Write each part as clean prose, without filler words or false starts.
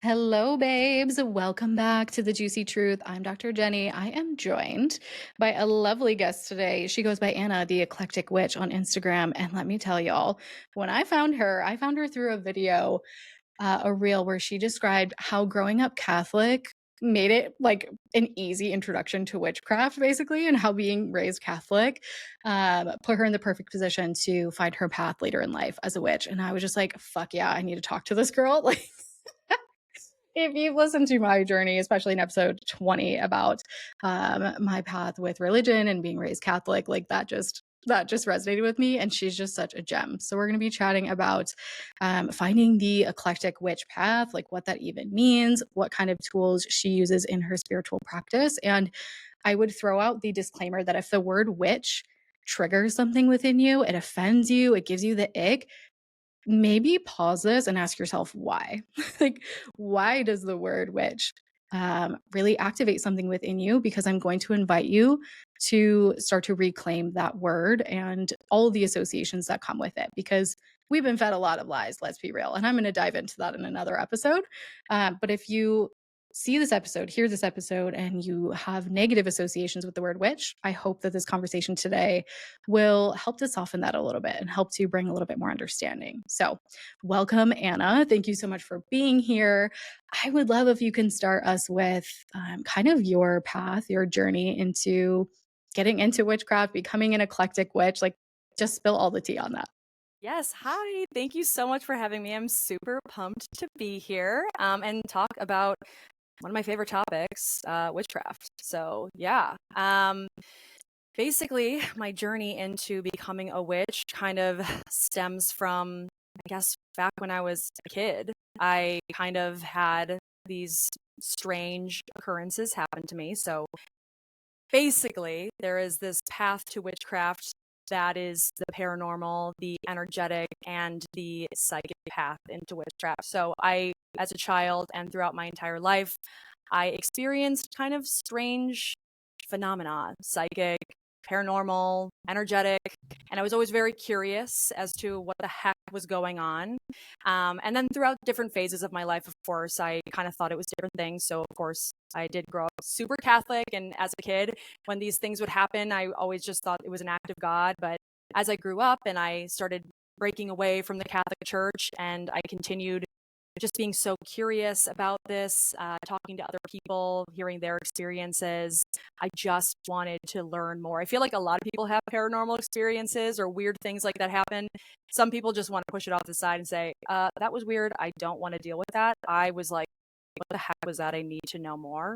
Hello, babes. Welcome back to The Juicy Truth. I'm Dr. Jenny. I am joined by a lovely guest today. She goes by Anna the Eclectic Witch on Instagram. And let me tell y'all, when I found her through a video, a reel where she described how growing up Catholic made it like an easy introduction to witchcraft, basically, and how being raised Catholic put her in the perfect position to find her path later in life as a witch. And I was just like, fuck yeah, I need to talk to this girl. Like, if you've listened to my journey, especially in episode 20 about my path with religion and being raised Catholic, like that just resonated with me, and she's just such a gem. So we're going to be chatting about finding the eclectic witch path, like what that even means, what kind of tools she uses in her spiritual practice. And I would throw out the disclaimer that if the word witch triggers something within you, it offends you, it gives you the ick, maybe pause this and ask yourself why. Like, why does the word witch really activate something within you? Because I'm going to invite you to start to reclaim that word and all the associations that come with it, because we've been fed a lot of lies, let's be real. And I'm going to dive into that in another episode. But if you see this episode, hear this episode, and you have negative associations with the word witch, I hope that this conversation today will help to soften that a little bit and help to bring a little bit more understanding. So, welcome, Anna. Thank you so much for being here. I would love if you can start us with kind of your path, your journey into getting into witchcraft, becoming an eclectic witch. Like, just spill all the tea on that. Yes, hi. Thank you so much for having me. I'm super pumped to be here and talk about one of my favorite topics, witchcraft. So, yeah. Basically, my journey into becoming a witch kind of stems from, I guess, back when I was a kid. I kind of had these strange occurrences happen to me. So, basically, there is this path to witchcraft that is the paranormal, the energetic, and the psychic path into witchcraft. So as a child and throughout my entire life, I experienced kind of strange phenomena, psychic, paranormal, energetic, and I was always very curious as to what the heck was going on. And then throughout different phases of my life, of course, I kind of thought it was different things. So, of course, I did grow up super Catholic. And as a kid, when these things would happen, I always just thought it was an act of God. But as I grew up and I started breaking away from the Catholic Church and I continued just being so curious about this, talking to other people, hearing their experiences. I just wanted to learn more. I feel like a lot of people have paranormal experiences or weird things like that happen. Some people just want to push it off the side and say, that was weird. I don't want to deal with that. I was like, what the heck was that? I need to know more.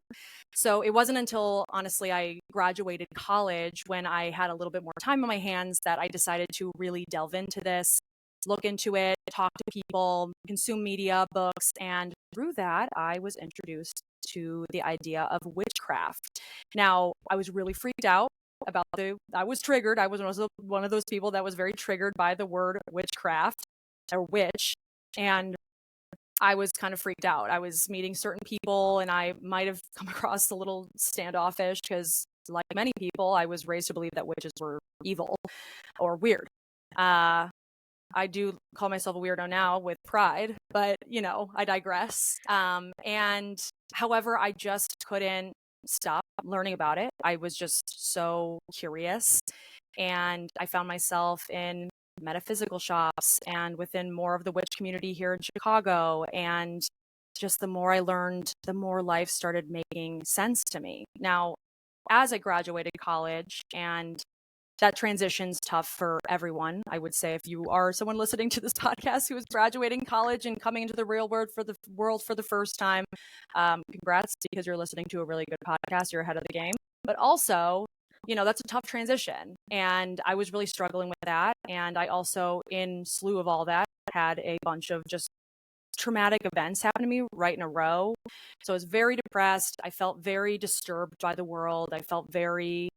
So it wasn't until, honestly, I graduated college when I had a little bit more time on my hands that I decided to really delve into this, look into it, talk to people, consume media, books, and through that, I was introduced to the idea of witchcraft. Now, I was really freaked out about I was triggered. I was one of those people that was very triggered by the word witchcraft or witch. And I was kind of freaked out. I was meeting certain people and I might have come across a little standoffish because, like many people, I was raised to believe that witches were evil or weird. I do call myself a weirdo now with pride, but I digress. And however, I just couldn't stop learning about it. I was just so curious. And I found myself in metaphysical shops and within more of the witch community here in Chicago. And just the more I learned, the more life started making sense to me. Now, as I graduated college, and that transition's tough for everyone. I would say if you are someone listening to this podcast who is graduating college and coming into the real world for the first time, congrats, because you're listening to a really good podcast. You're ahead of the game. But also, that's a tough transition. And I was really struggling with that. And I also, in slew of all that, had a bunch of just traumatic events happen to me right in a row. So I was very depressed. I felt very disturbed by the world. I felt very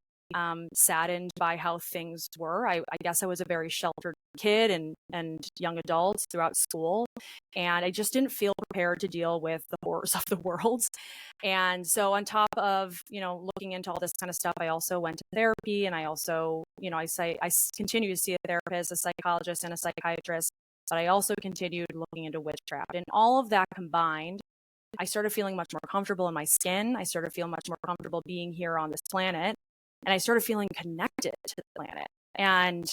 saddened by how things were. I guess I was a very sheltered kid and young adult throughout school, and I just didn't feel prepared to deal with the horrors of the world. And so on top of, looking into all this kind of stuff, I also went to therapy, and I also, I continue to see a therapist, a psychologist, and a psychiatrist, but I also continued looking into witchcraft. And all of that combined I started feeling much more comfortable in my skin. I started feeling much more comfortable being here on this planet. And I started feeling connected to the planet. And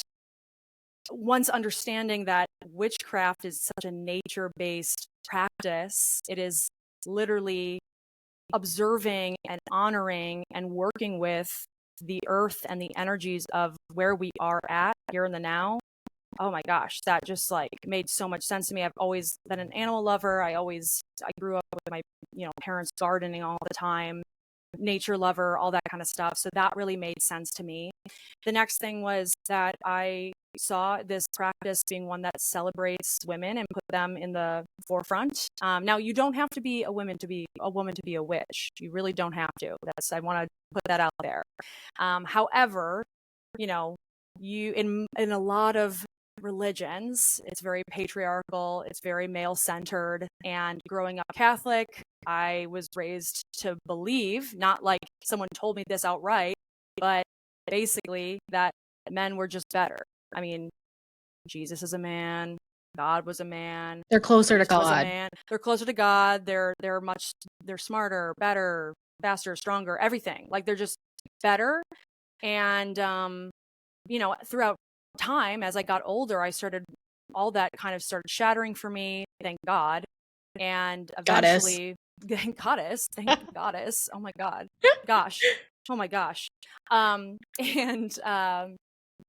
once understanding that witchcraft is such a nature-based practice, it is literally observing and honoring and working with the earth and the energies of where we are at here in the now. Oh my gosh, that just like made so much sense to me. I've always been an animal lover. I grew up with my, parents gardening all the time, nature lover, all that kind of stuff. So that really made sense to me. The next thing was that I saw this practice being one that celebrates women and put them in the forefront. Now, you don't have to be a woman to be a witch. You really don't have to. I want to put that out there. However, you in a lot of religions, it's very patriarchal, it's very male centered. And growing up Catholic, I was raised to believe, not like someone told me this outright, but basically that men were just better. I mean, Jesus is a man, God was a man. They're closer to was a God. man. They're closer to God. They're smarter, better, faster, stronger, everything. Like they're just better. And throughout time, as I got older, all that kind of started shattering for me, thank God. And eventually thank goddess. Oh my God. Gosh. Oh my gosh.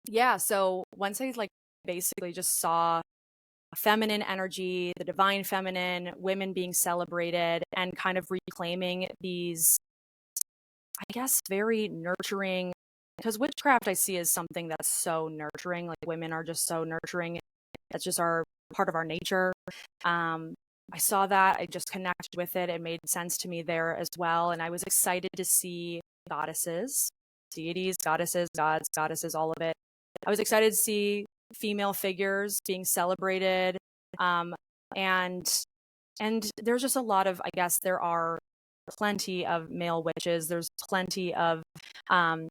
Yeah, so once I like basically just saw feminine energy, the divine feminine, women being celebrated, and kind of reclaiming these, I guess, very nurturing, because witchcraft I see as something that's so nurturing. Like women are just so nurturing. That's just part of our nature. I saw that. I just connected with it. It made sense to me there as well. And I was excited to see goddesses, deities, goddesses, gods, goddesses, all of it. I was excited to see female figures being celebrated. And there's just a lot of, I guess there are plenty of male witches. There's plenty of, and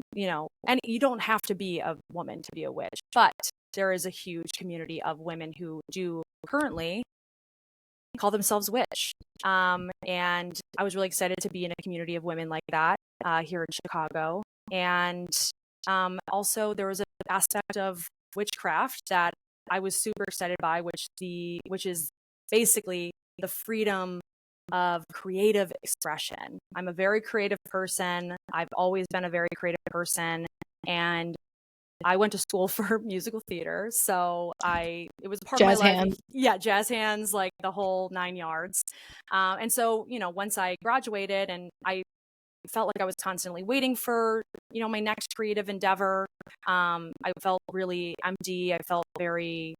you don't have to be a woman to be a witch, but there is a huge community of women who do currently call themselves witch. And I was really excited to be in a community of women like that here in Chicago. And also there was an aspect of witchcraft that I was super excited by, which is basically the freedom of creative expression. I'm a very creative person. I've always been a very creative person. And I went to school for musical theater. So it was part Jazz of my life. hands. Yeah, jazz hands, like the whole 9 yards. And so, once I graduated and I felt like I was constantly waiting for, my next creative endeavor, I felt really empty. I felt very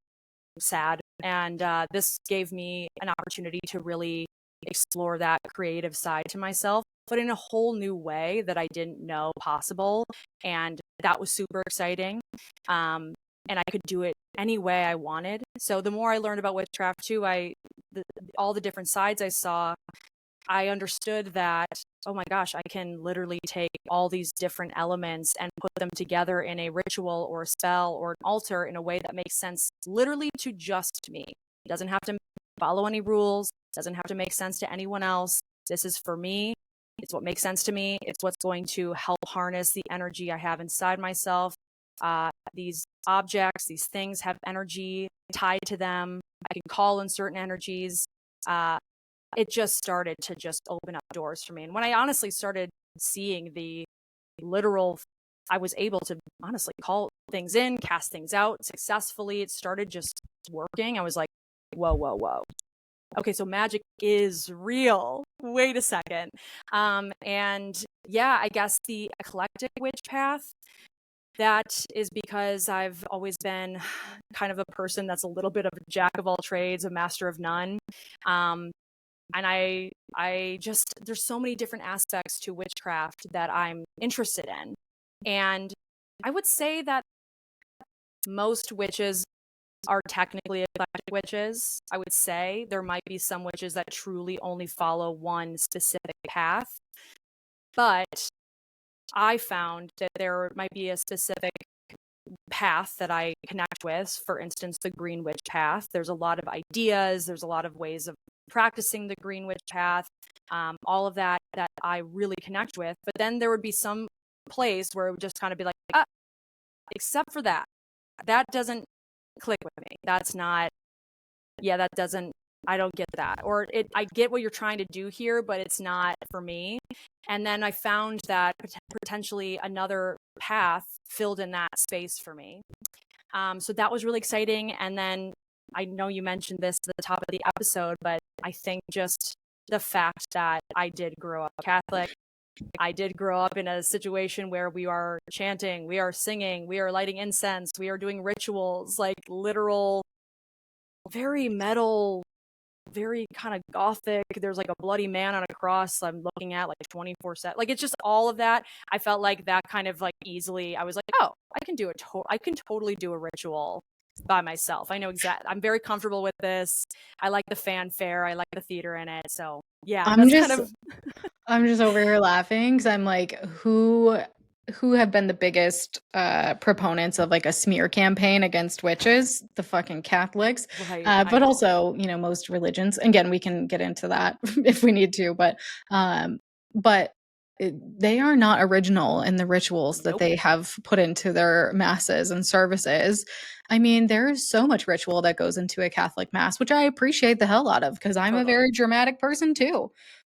sad. And this gave me an opportunity to really explore that creative side to myself, but in a whole new way that I didn't know possible. And that was super exciting. And I could do it any way I wanted. So the more I learned about witchcraft too, all the different sides I saw, I understood that, oh my gosh, I can literally take all these different elements and put them together in a ritual or a spell or an altar in a way that makes sense literally to just me. It doesn't have to follow any rules, doesn't have to make sense to anyone else. This is for me. It's what makes sense to me. It's what's going to help harness the energy I have inside myself. These objects, these things have energy tied to them. I can call in certain energies. It just started to just open up doors for me. And when I honestly started seeing the literal, I was able to honestly call things in, cast things out successfully. It started just working. I was like, whoa, whoa, whoa. Okay, so magic is real. Wait a second. And yeah, I guess the eclectic witch path, that is because I've always been kind of a person that's a little bit of a jack of all trades, a master of none. And I just, there's so many different aspects to witchcraft that I'm interested in. And I would say that most witches are technically eclectic witches. I would say there might be some witches that truly only follow one specific path. But I found that there might be a specific path that I connect with. For instance, the Green Witch path. There's a lot of ideas. There's a lot of ways of practicing the green witch path, all of that I really connect with. But then there would be some place where it would just kind of be like, except for that doesn't click with me. That's not, that doesn't, I don't get that. Or I get what you're trying to do here, but it's not for me. And then I found that potentially another path filled in that space for me. So that was really exciting. And then I know you mentioned this at the top of the episode, but I think just the fact that I did grow up Catholic, I did grow up in a situation where we are chanting, we are singing, we are lighting incense, we are doing rituals, like literal, very metal, very kind of gothic. There's like a bloody man on a cross I'm looking at like 24/7. Like, it's just all of that. I felt like that kind of like easily, I was like, oh, I can totally do a ritual by myself. I know exactly. I'm very comfortable with this. I like the fanfare. I like the theater in it. So yeah, I'm that's kind just of I'm just over here laughing because I'm like, who have been the biggest proponents of like a smear campaign against witches? The fucking Catholics. right. But also, you know, most religions. Again, we can get into that if we need to, but they are not original in the rituals that Nope. they have put into their masses and services. I mean, there is so much ritual that goes into a Catholic mass, which I appreciate the hell out of because I'm a Totally. very dramatic person too.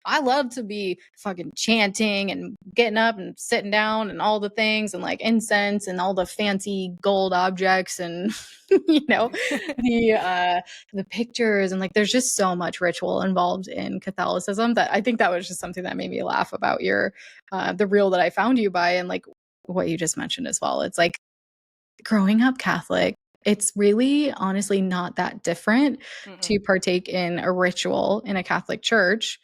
I love to be fucking chanting and getting up and sitting down and all the things and like incense and all the fancy gold objects and you know the pictures and like there's just so much ritual involved in Catholicism that I think that was just something that made me laugh about your the reel that I found you by and like what you just mentioned as well. It's like growing up Catholic, it's really honestly not that different to partake in a ritual in a Catholic church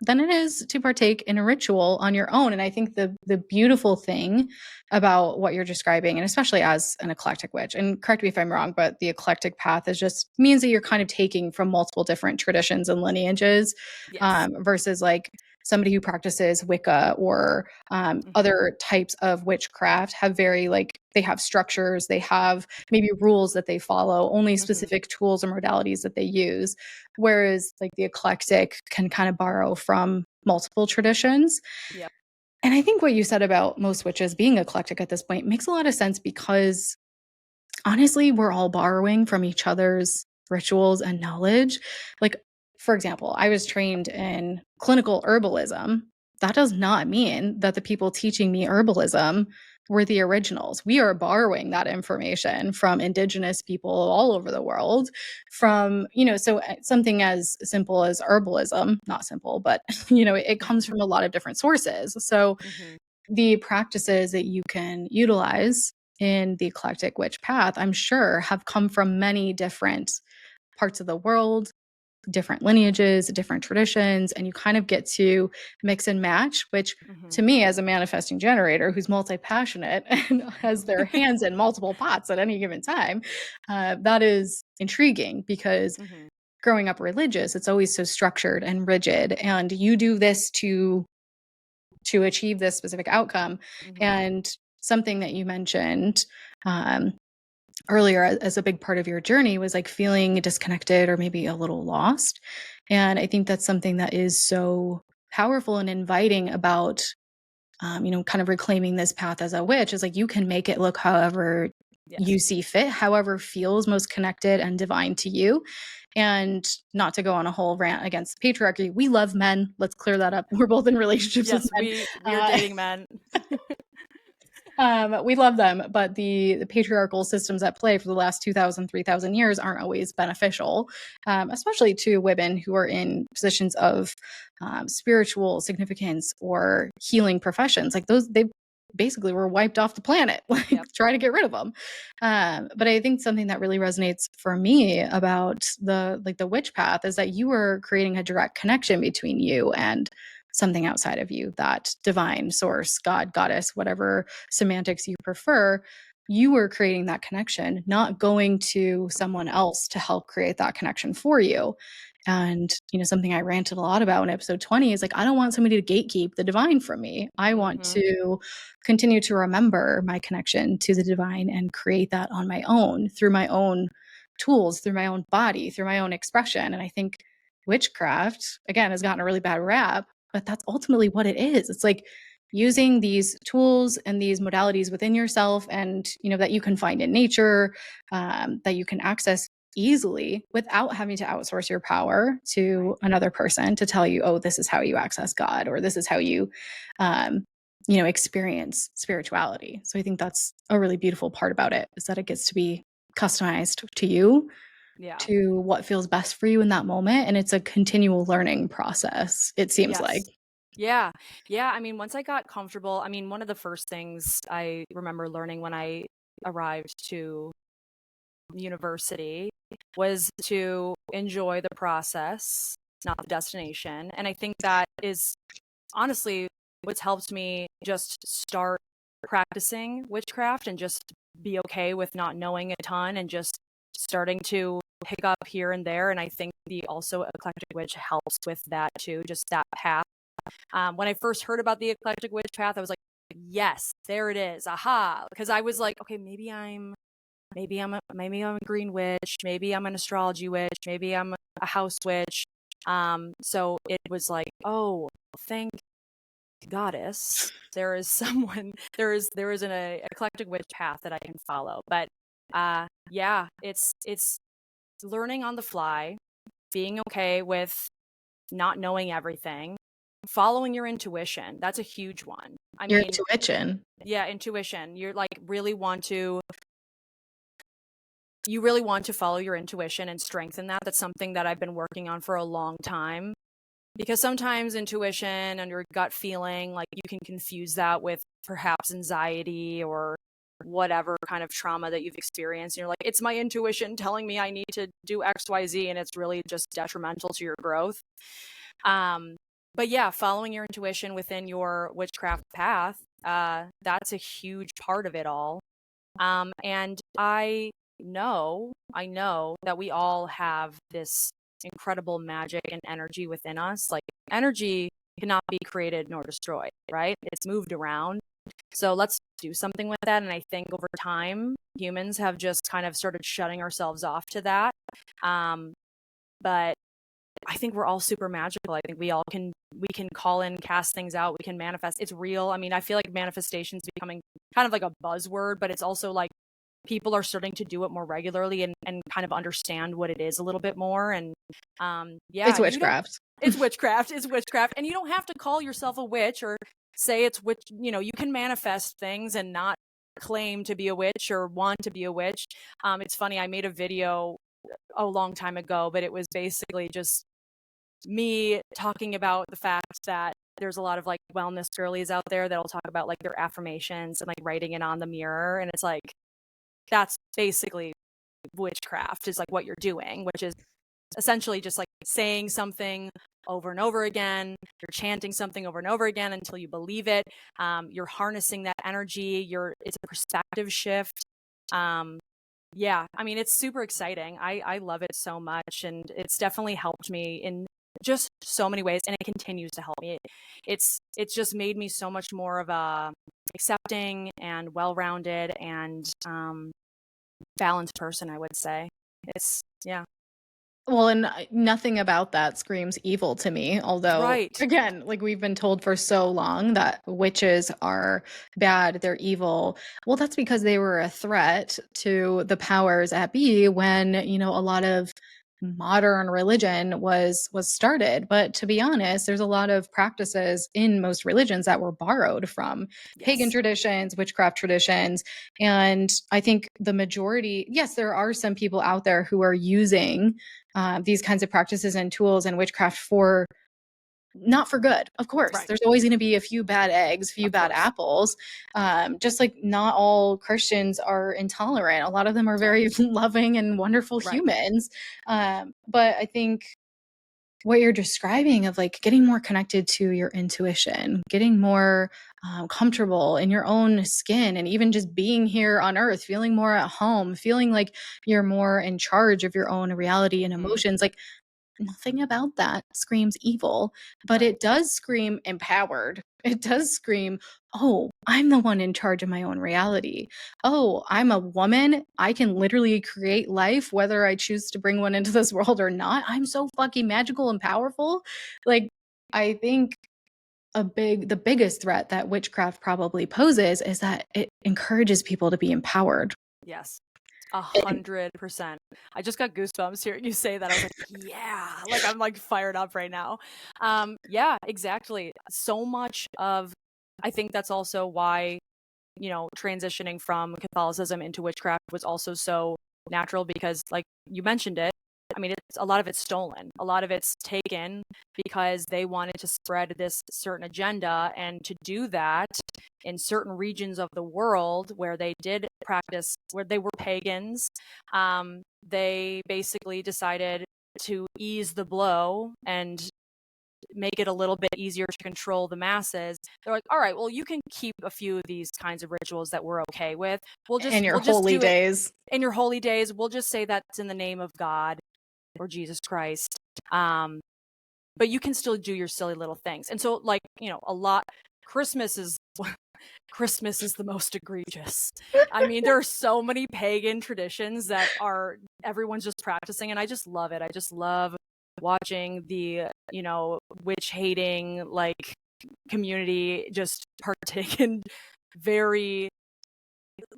than it is to partake in a ritual on your own. And I think the beautiful thing about what you're describing, and especially as an eclectic witch, and correct me if I'm wrong, but the eclectic path is just means that you're kind of taking from multiple different traditions and lineages, Yes. versus like somebody who practices Wicca or other types of witchcraft have very like they have structures, they have maybe rules that they follow, only specific tools or modalities that they use. Whereas like the eclectic can kind of borrow from multiple traditions. Yep. And I think what you said about most witches being eclectic at this point makes a lot of sense because honestly, we're all borrowing from each other's rituals and knowledge. Like, for example, I was trained in clinical herbalism. That does not mean that the people teaching me herbalism were the originals. We are borrowing that information from indigenous people all over the world from, you know, so something as simple as herbalism, not simple, but, you know, it comes from a lot of different sources. So the practices that you can utilize in the eclectic witch path, I'm sure, have come from many different parts of the world, different lineages, different traditions, and you kind of get to mix and match, which to me, as a manifesting generator who's multi-passionate and has their hands in multiple pots at any given time, that is intriguing because growing up religious, it's always so structured and rigid, and you do this to achieve this specific outcome. And something that you mentioned earlier as a big part of your journey was like feeling disconnected or maybe a little lost. And I think that's something that is so powerful and inviting about, you know, kind of reclaiming this path as a witch is like you can make it look however you see fit, however feels most connected and divine to you. And not to go on a whole rant against patriarchy, we love men. Let's clear that up. We're both in relationships Yes, with men. we are dating men. We love them, but the patriarchal systems at play for the last 2,000, 3,000 years aren't always beneficial, especially to women who are in positions of spiritual significance or healing professions. Like those, they basically were wiped off the planet. Like try to get rid of them. But I think something that really resonates for me about the witch path is that you were creating a direct connection between you and something outside of you, that divine source, God, goddess, whatever semantics you prefer. You were creating that connection, not going to someone else to help create that connection for you. And, you know, something I ranted a lot about in episode 20 is like, I don't want somebody to gatekeep the divine from me. I want to continue to remember my connection to the divine and create that on my own through my own tools, through my own body, through my own expression. And I think witchcraft, again, has gotten a really bad rap, but that's ultimately what it is. It's like using these tools and these modalities within yourself, and that you can find in nature, that you can access easily without having to outsource your power Right. to another person to tell you, oh, this is how you access God, or this is how you um, experience spirituality. So I think that's a really beautiful part about it, is that it gets to be customized to you, Yeah. to what feels best for you in that moment. And it's a continual learning process, it seems like. Yes. Yeah. Yeah. I mean, once I got comfortable, I mean, one of the first things I remember learning when I arrived to university was to enjoy the process, not the destination. And I think that is honestly what's helped me just start practicing witchcraft and just be okay with not knowing a ton and just starting to pick up here and there. And I think the also eclectic witch helps with that too, just that path. When I first heard about the eclectic witch path, I was like, yes, there it is. Aha. Because I was like, okay, maybe I'm a green witch, maybe I'm an astrology witch, maybe I'm a house witch. So it was like, oh, thank goddess, there is someone, there is an eclectic witch path that I can follow. But yeah, it's learning on the fly, being okay with not knowing everything, following your intuition. That's a huge one. I Your mean, intuition. yeah, intuition. You're like you really want to follow your intuition and strengthen that. That's something that I've been working on for a long time, because sometimes intuition and your gut feeling, like, you can confuse that with perhaps anxiety or whatever kind of trauma that you've experienced. And you're like, it's my intuition telling me I need to do XYZ, and it's really just detrimental to your growth. Um, but yeah, following your intuition within your witchcraft path, that's a huge part of it all. And I know that we all have this incredible magic and energy within us. Like, energy cannot be created nor destroyed, right? It's moved around. So let's do something with that. And I think over time, humans have just kind of started shutting ourselves off to that. Um, but I think we're all super magical. I think we can call in, cast things out, we can manifest. It's real. I mean, I feel like manifestation's becoming kind of like a buzzword, but it's also like people are starting to do it more regularly and kind of understand what it is a little bit more. And It's yeah, witchcraft. it's witchcraft. It's witchcraft. And you don't have to call yourself a witch or say it's witch. You can manifest things and not claim to be a witch or want to be a witch. It's funny. I made a video a long time ago, but it was basically just me talking about the fact that there's a lot of like wellness girlies out there that'll talk about like their affirmations and like writing it on the mirror. And it's like, that's basically witchcraft, is like what you're doing, which is essentially just like saying something over and over again. You're chanting something over and over again until you believe it. You're harnessing that energy. It's a perspective shift. Yeah, I mean, it's super exciting. I love it so much, and it's definitely helped me in just so many ways, and it continues to help me. It's just made me so much more of a accepting and well-rounded and balanced person, I would say. It's yeah. Well, and nothing about that screams evil to me. Although, Right. again, like we've been told for so long that witches are bad, they're evil. Well, that's because they were a threat to the powers at be when, a lot of modern religion was started. But to be honest, there's a lot of practices in most religions that were borrowed from pagan Yes. traditions, witchcraft traditions. And I think the majority, yes, there are some people out there who are using these kinds of practices and tools and witchcraft for not for good. Of course, Right. there's always going to be a few bad eggs, a few Of bad course. apples. Just like not all Christians are intolerant. A lot of them are Right. very loving and wonderful Right. humans. But I think what you're describing of like getting more connected to your intuition, getting more comfortable in your own skin, and even just being here on earth, feeling more at home, feeling like you're more in charge of your own reality and Mhm. emotions. Like nothing about that screams evil, but Right. it does scream empowered. It does scream, "Oh, I'm the one in charge of my own reality. Oh, I'm a woman. I can literally create life whether I choose to bring one into this world or not. I'm so fucking magical and powerful." Like, I think the biggest threat that witchcraft probably poses is that it encourages people to be empowered. Yes. And 100%. I just got goosebumps hearing you say that. I was like, yeah, like I'm like fired up right now. Yeah, exactly. So much of, I think that's also why, transitioning from Catholicism into witchcraft was also so natural because, like you mentioned it, I mean, it's a lot of it's stolen. A lot of it's taken because they wanted to spread this certain agenda. And to do that in certain regions of the world where they did practice, where they were pagans, they basically decided to ease the blow and make it a little bit easier to control the masses. They're like, all right, well, you can keep a few of these kinds of rituals that we're okay with. in your We'll just holy do it days. in your holy days. We'll just say that's in the name of God or Jesus Christ. But you can still do your silly little things. And so, like, a lot, Christmas is Christmas is the most egregious. I mean, there are so many pagan traditions that are everyone's just practicing, and I just love it. I just love watching the, witch hating like community just partake in very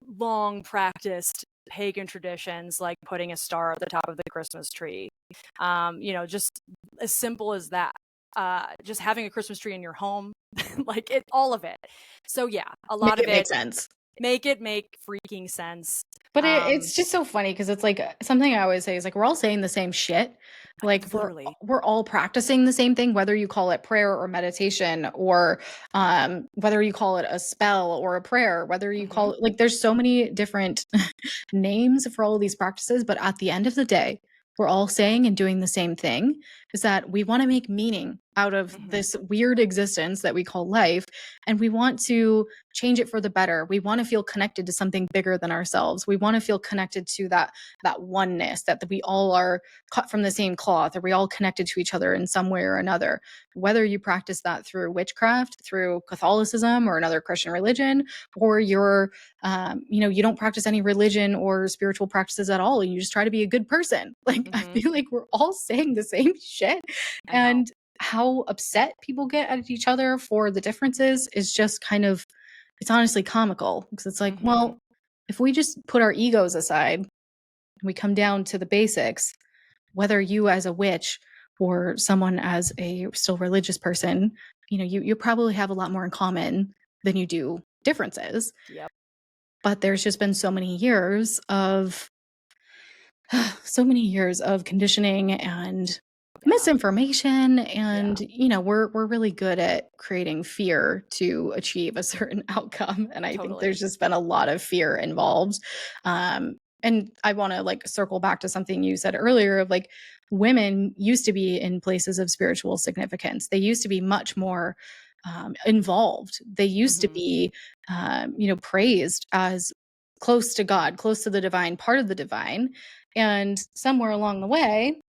long practiced pagan traditions like putting a star at the top of the Christmas tree. Just as simple as that. Just having a Christmas tree in your home, like all of it. So yeah, a lot Make of it make it, sense. make it make freaking sense. But Um, it's just so funny because it's like something I always say is like we're all saying the same shit. Like literally. we're all practicing the same thing, whether you call it prayer or meditation, or whether you call it a spell or a prayer, whether you Hmm. call it, like, there's so many different names for all of these practices. But at the end of the day, we're all saying and doing the same thing, is that we want to make meaning out of Hmm. this weird existence that we call life, and we want to change it for the better. We want to feel connected to something bigger than ourselves. We want to feel connected to that oneness, that we all are cut from the same cloth, or we all connected to each other in some way or another. Whether you practice that through witchcraft, through Catholicism or another Christian religion, or you don't practice any religion or spiritual practices at all, and you just try to be a good person. Like, I Hmm. feel like we're all saying the same shit. I know. And how upset people get at each other for the differences is just kind of, it's honestly comical, because it's like, Hmm. well, if we just put our egos aside and we come down to the basics, whether you as a witch or someone as a still religious person, you probably have a lot more in common than you do differences. Yep. But there's just been so many years of conditioning and Yeah. misinformation, and Yeah. we're really good at creating fear to achieve a certain outcome, and I think Totally. there's just been a lot of fear involved. And I want to like circle back to something you said earlier of like, women used to be in places of spiritual significance. They used to be much more involved. They used to Hmm. be praised as close to God, close to the divine, part of the divine. And somewhere along the way,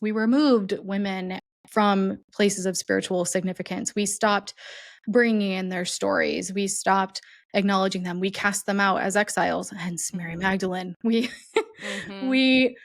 we removed women from places of spiritual significance. We stopped bringing in their stories. We stopped acknowledging them. We cast them out as exiles, hence Mary Hmm. Magdalene. We Hmm. we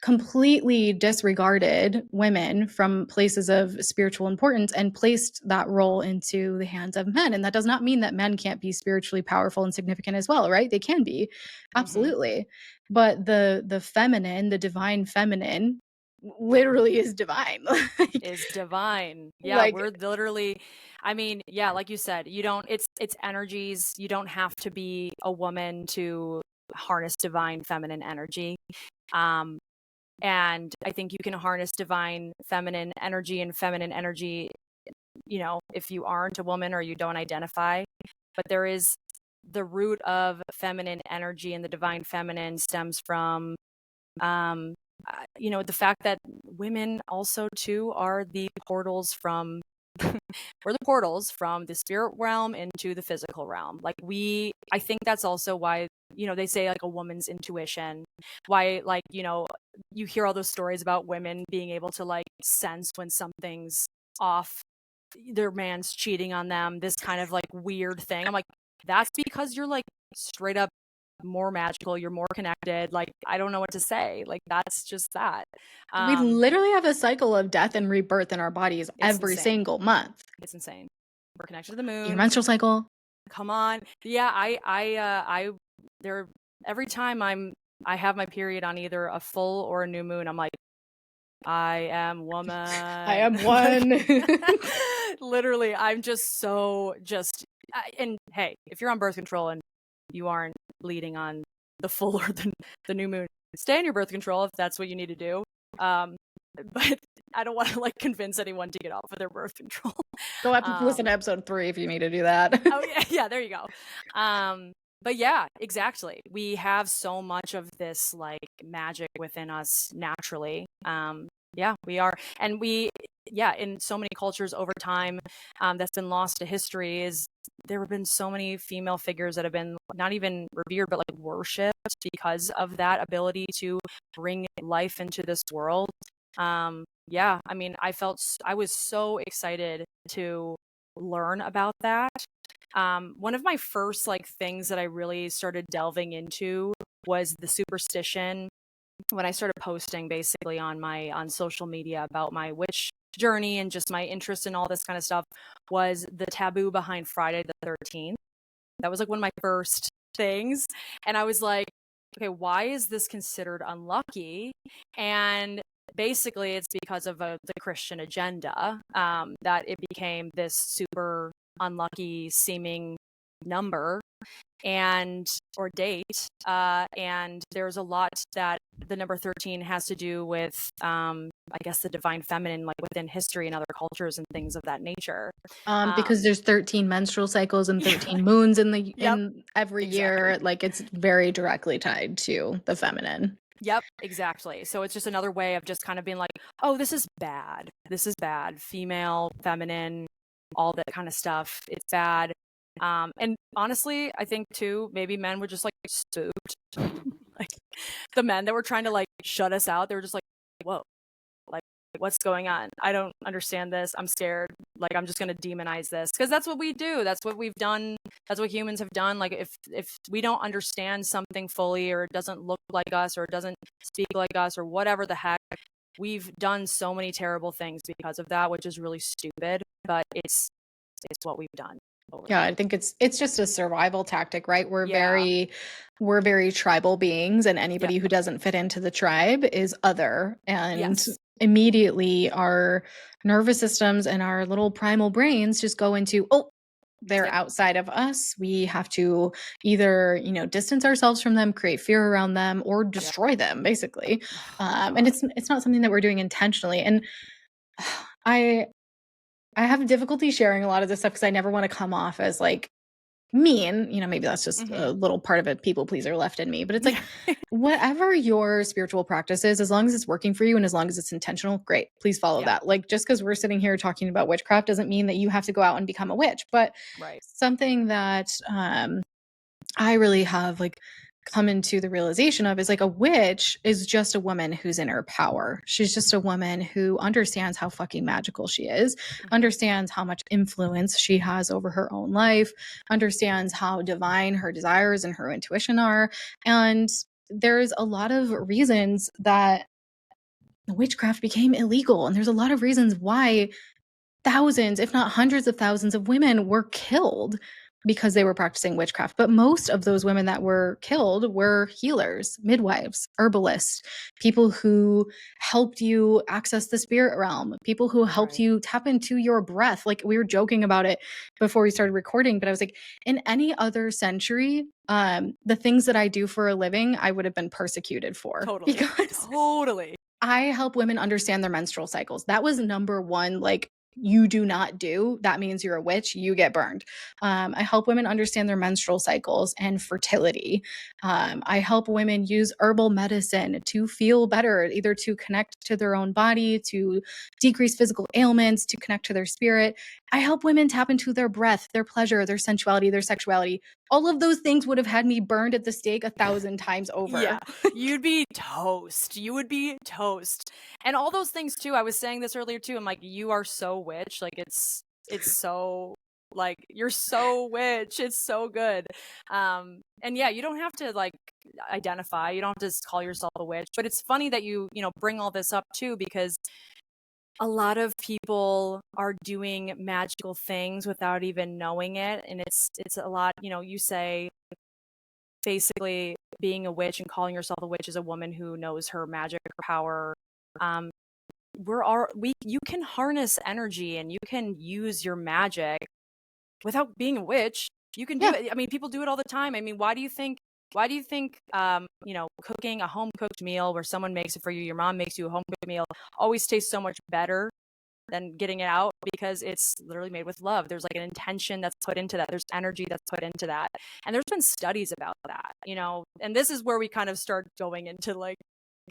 completely disregarded women from places of spiritual importance and placed that role into the hands of men. And that does not mean that men can't be spiritually powerful and significant as well, right? They can be, Hmm. absolutely. But the feminine, the divine feminine, literally is divine. like, Is divine. Yeah, like we're literally, I mean, yeah, like you said, you don't it's energies. You don't have to be a woman to harness divine feminine energy. Um and I think you can harness divine feminine energy and feminine energy, if you aren't a woman or you don't identify. But there is the root of feminine energy, and the divine feminine stems from um the fact that women also too are the portals from we're the portals from the spirit realm into the physical realm. Like, I think that's also why, they say like a woman's intuition, why, like, you hear all those stories about women being able to like sense when something's off, their man's cheating on them, this kind of like weird thing. I'm like, that's because you're like straight up more magical, you're more connected. Like, I don't know what to say. Like, that's just that. We literally have a cycle of death and rebirth in our bodies It's every insane. single month. It's insane. We're connected to the Your moon. menstrual cycle. Come on. Yeah, there every time I have my period on either a full or a new moon, I'm like, I am woman. I am one. Literally, I'm just so and hey, if you're on birth control and you aren't bleeding on the full or the new moon, stay on your birth control if that's what you need to do. But I don't want to like convince anyone to get off of their birth control. Go up and listen to episode 3 if you need to do that. Oh yeah, there you go. But yeah, exactly. We have so much of this like magic within us naturally. Yeah, we are, and in so many cultures over time, that's been lost to history. Is there have been so many female figures that have been not even revered but like worshipped because of that ability to bring life into this world. Yeah, I mean, I was so excited to learn about that. One of my first like things that I really started delving into was the superstition when I started posting basically on social media about my witch journey and just my interest in all this kind of stuff, was the taboo behind Friday the 13th. That was like one of my first things. And I was like, okay, why is this considered unlucky? And basically it's because of the Christian agenda, that it became this super unlucky seeming number or date, and there's a lot that the number 13 has to do with, I guess, the divine feminine, like within history and other cultures and things of that nature. Because there's 13 menstrual cycles and 13 moons in every year. Exactly. Like, it's very directly tied to the feminine. Yep, exactly. So it's just another way of just kind of being like, oh, this is bad. This is bad. Female, feminine, all that kind of stuff. It's bad. And honestly, I think too, maybe men were just like spooked. Like the men that were trying to like shut us out, they were just like, whoa, like what's going on? I don't understand this. I'm scared. Like, I'm just going to demonize this, because that's what we do. That's what we've done. That's what humans have done. Like, if we don't understand something fully, or it doesn't look like us, or it doesn't speak like us, or whatever the heck, we've done so many terrible things because of that, which is really stupid, but it's what we've done. Yeah, I think it's just a survival tactic, right? We're Yeah. very tribal beings, and anybody Yep. who doesn't fit into the tribe is other. And Yes. immediately our nervous systems and our little primal brains just go into, oh, they're Yep. outside of us. We have to either, distance ourselves from them, create fear around them, or Yep. destroy them, basically. Oh, And it's not something that we're doing intentionally. And I have difficulty sharing a lot of this stuff because I never want to come off as like mean. Maybe that's just a little part of a people pleaser left in me. But it's like, whatever your spiritual practice is, as long as it's working for you and as long as it's intentional, great. Please follow that. Like, just because we're sitting here talking about witchcraft doesn't mean that you have to go out and become a witch. But right. something that I really have like come into the realization of is like, a witch is just a woman who's in her power. She's just a woman who understands how fucking magical she is, understands how much influence she has over her own life, understands how divine her desires and her intuition are. And there's a lot of reasons that witchcraft became illegal. And there's a lot of reasons why thousands, if not hundreds of thousands of women were killed because they were practicing witchcraft. But most of those women that were killed were healers, midwives, herbalists, people who helped you access the spirit realm, people who helped you tap into your breath. Like, we were joking about it before we started recording, but I was like, in any other century, the things that I do for a living, I would have been persecuted for. Totally. Because totally. I help women understand their menstrual cycles. That was number one, like, you do not do. That means you're a witch. You get burned. I help women understand their menstrual cycles and fertility. I help women use herbal medicine to feel better, either to connect to their own body, to decrease physical ailments, to connect to their spirit. I help women tap into their breath, their pleasure, their sensuality, their sexuality. All of those things would have had me burned at the stake 1,000 times over. Yeah, you'd be toast. You would be toast. And all those things too. I was saying this earlier too. I'm like, you are so witch. Like, it's It's so like you're so witch. It's so good. And yeah, you don't have to like identify. You don't have to call yourself a witch. But it's funny that you bring all this up too, because a lot of people are doing magical things without even knowing it, and it's a lot. You say basically being a witch and calling yourself a witch is a woman who knows her magic or power. Um, you can harness energy and you can use your magic without being a witch. You can do Yeah. it. I mean, people do it all the time. I mean, why do you think cooking a home cooked meal where someone makes it for you, your mom makes you a home cooked meal, always tastes so much better than getting it out? Because it's literally made with love. There's like an intention that's put into that. There's energy that's put into that. And there's been studies about that, and this is where we kind of start going into like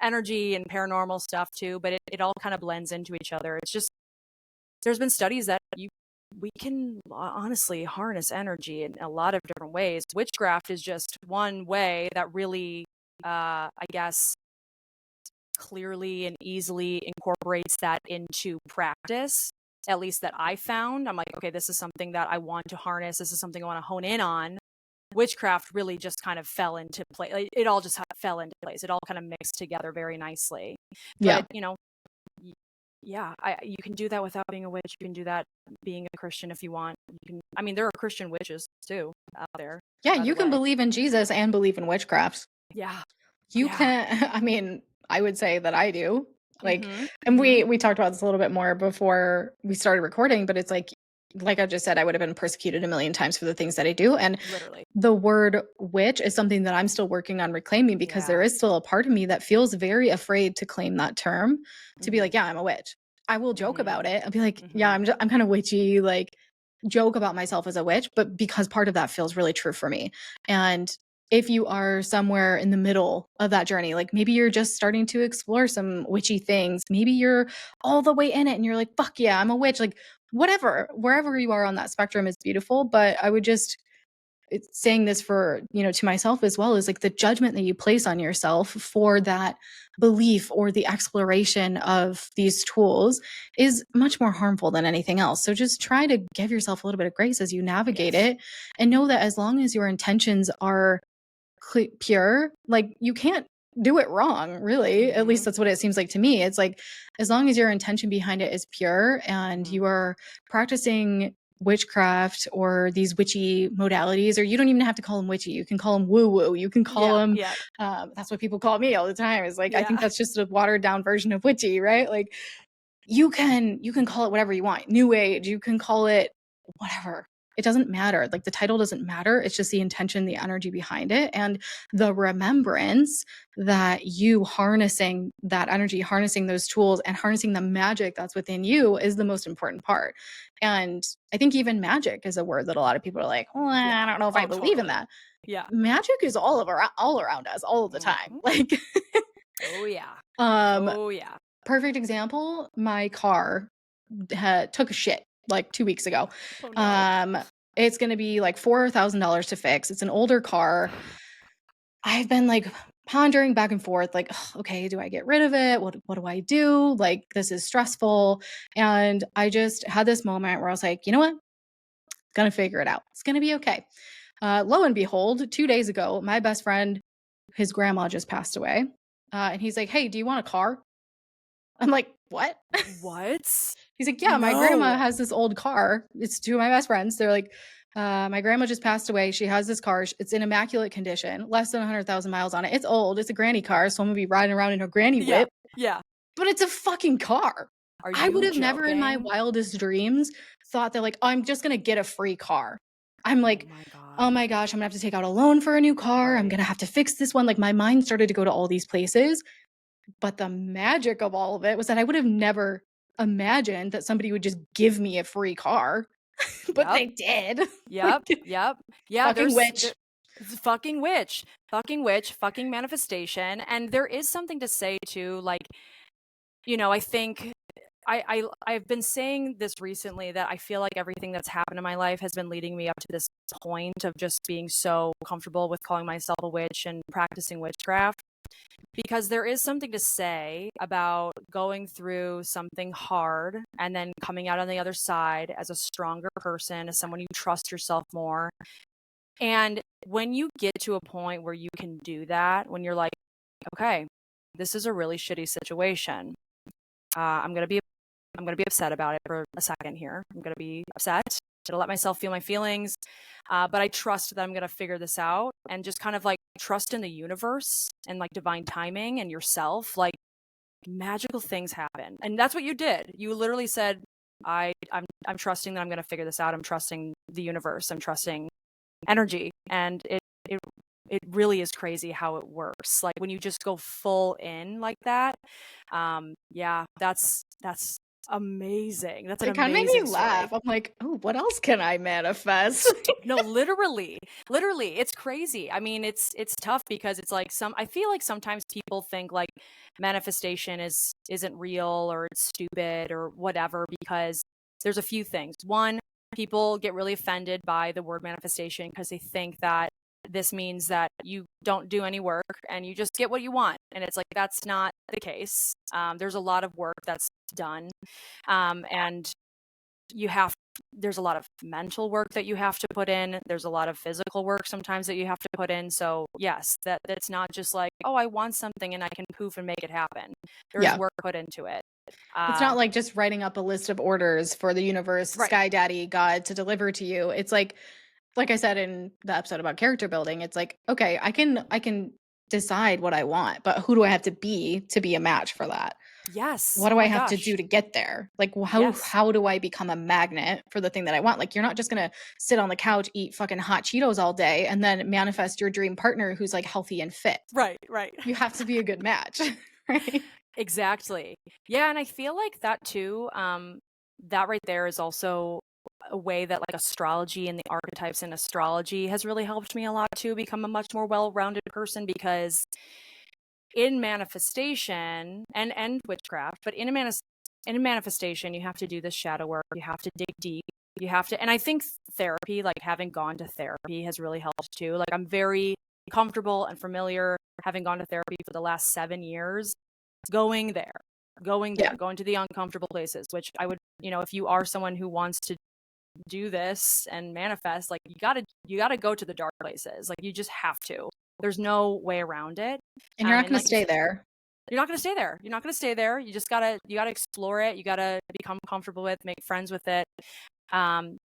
energy and paranormal stuff too, but it all kind of blends into each other. It's just, there's been studies that we can honestly harness energy in a lot of different ways. Witchcraft is just one way that really, I guess, clearly and easily incorporates that into practice, at least that I found. I'm like, okay, this is something that I want to harness. This is something I want to hone in on. Witchcraft really just kind of fell into place. Like, it all just fell into place. It all kind of mixed together very nicely. Yeah. But, yeah, you can do that without being a witch. You can do that being a Christian if you want. I mean, there are Christian witches too out there. Yeah, By the you can way. believe in Jesus and believe in witchcraft. Yeah. You Yeah. can I mean, I would say that I do. Like, Mm-hmm. and Mm-hmm. we talked about this a little bit more before we started recording, but it's like I just said, I would have been persecuted a million times for the things that I do. And Literally. the word witch is something that I'm still working on reclaiming, because there Yeah. is still a part of me that feels very afraid to claim that term, to be Mm-hmm. like, yeah, I'm a witch. I will joke Mm-hmm. about it. I'll be like, yeah, Mm-hmm. I'm kind of witchy, like joke about myself as a witch, but because part of that feels really true for me. And if you are somewhere in the middle of that journey, like maybe you're just starting to explore some witchy things, maybe you're all the way in it and you're like, fuck yeah, I'm a witch, like whatever, wherever you are on that spectrum is beautiful. But I would just, saying this for, to myself as well, is like the judgment that you place on yourself for that belief or the exploration of these tools is much more harmful than anything else. So just try to give yourself a little bit of grace as you navigate Yes. it, and know that as long as your intentions are pure, like you can't do it wrong, really. At least Mm-hmm. that's what it seems like to me. It's like, as long as your intention behind it is pure and Mm-hmm. you are practicing witchcraft or these witchy modalities, or you don't even have to call them witchy, you can call them woo woo, you can call Yeah. them, Yeah. that's what people call me all the time, is like, I think Yeah. that's just a watered down version of witchy, right? Like you can call it whatever you want, new age, you can call it whatever. It doesn't matter. Like the title doesn't matter. It's just the intention, the energy behind it, and the remembrance that you harnessing that energy, harnessing those tools, and harnessing the magic that's within you is the most important part. And I think even magic is a word that a lot of people are like, well, Yeah. I don't know if I Oh, believe in totally. that. Yeah. Magic is all around us all the time. Mm-hmm. Like Oh yeah. um Oh yeah. perfect example, my car took a shit like 2 weeks ago. Oh no. Um, it's gonna be like $4,000 to fix. It's an older car. I've been like pondering back and forth, like, "Ugh, okay, do I get rid of it? What do I do? Like, this is stressful." And I just had this moment where I was like, you know what? Gonna figure it out. It's gonna be okay. Lo and behold, 2 days ago, my best friend, his grandma just passed away. And he's like, hey, do you want a car? I'm like, what? What? He's like, yeah, my grandma No. has this old car. It's two of my best friends. They're like, my grandma just passed away. She has this car. It's in immaculate condition, less than 100,000 miles on it. It's old. It's a granny car. So I'm going to be riding around in her granny Yeah. whip, Yeah. but it's a fucking car. Are I would you have never in my joking? wildest dreams thought that, like, oh, I'm just going to get a free car. I'm Oh like, my oh God. my gosh, I'm going to have to take out a loan for a new car. I'm Right. going to have to fix this one. Like, my mind started to go to all these places. But the magic of all of it was that I would have never imagined that somebody would just give me a free car, but Yep. they did. Yep. Like, Yep. Yeah. fucking witch. It's fucking witch, fucking witch, fucking manifestation. And there is something to say too, like, I think I've been saying this recently, that I feel like everything that's happened in my life has been leading me up to this point of just being so comfortable with calling myself a witch and practicing witchcraft. because there is something to say about going through something hard and then coming out on the other side as a stronger person, as someone you trust yourself more. And when you get to a point where you can do that, when you're like, okay, this is a really shitty situation. I'm gonna be upset about it for a second here. I'm gonna be upset to let myself feel my feelings, but I trust that I'm gonna figure this out, and just kind of like trust in the universe and like divine timing and yourself. Like magical things happen, and that's what you did. You literally said, I'm trusting that I'm gonna figure this out. I'm trusting the universe. I'm trusting energy, and it really is crazy how it works. Like when you just go full in like that. Yeah, that's amazing. That's an It kind of made me amazing story. laugh. I'm like, oh, what else can I manifest? No, literally, it's crazy. I mean, it's tough because it's like I feel like sometimes people think like manifestation isn't real or it's stupid or whatever, because there's a few things. One, people get really offended by the word manifestation because they think that this means that you don't do any work and you just get what you want. And it's like, that's not the case. There's a lot of work that's done. And there's a lot of mental work that you have to put in. There's a lot of physical work sometimes that you have to put in. So yes, that's not just like, oh, I want something and I can poof and make it happen. There's Yeah. work put into it. It's not like just writing up a list of orders for the universe, Right. Sky Daddy, God to deliver to you. It's like I said in the episode about character building, it's like, okay, I can decide what I want, but who do I have to be a match for that? Yes. What do Oh I my have to gosh. do to get there? Like Yes. how do I become a magnet for the thing that I want? Like you're not just going to sit on the couch, eat fucking hot Cheetos all day and then manifest your dream partner who's like healthy and fit. Right. Right. You have to be a good match, right? Exactly. Yeah, and I feel like that too, that right there is also a way that like astrology and the archetypes in astrology has really helped me a lot too become a much more well-rounded person, because in manifestation and witchcraft, but in manifestation, you have to do the shadow work, you have to dig deep, you have to, and I think therapy, like having gone to therapy has really helped too. Like I'm very comfortable and familiar having gone to therapy for the last 7 years, going there, Yeah. going to the uncomfortable places, which I would, if you are someone who wants to do this and manifest, like you gotta go to the dark places. Like you just have to. There's no way around it. And you're not And going like to stay there. you're not gonna stay there. You're not gonna stay there. You gotta explore it. You gotta become comfortable with, make friends with it. And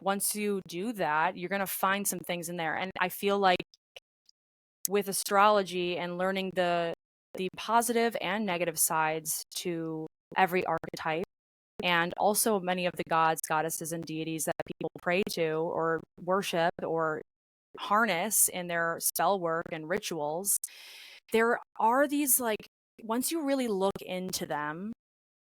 once you do that, you're gonna find some things in there. And I feel like with astrology and learning the positive and negative sides to every archetype, and also many of the gods, goddesses, and deities that people pray to or worship or harness in their spell work and rituals, there are these like, once you really look into them,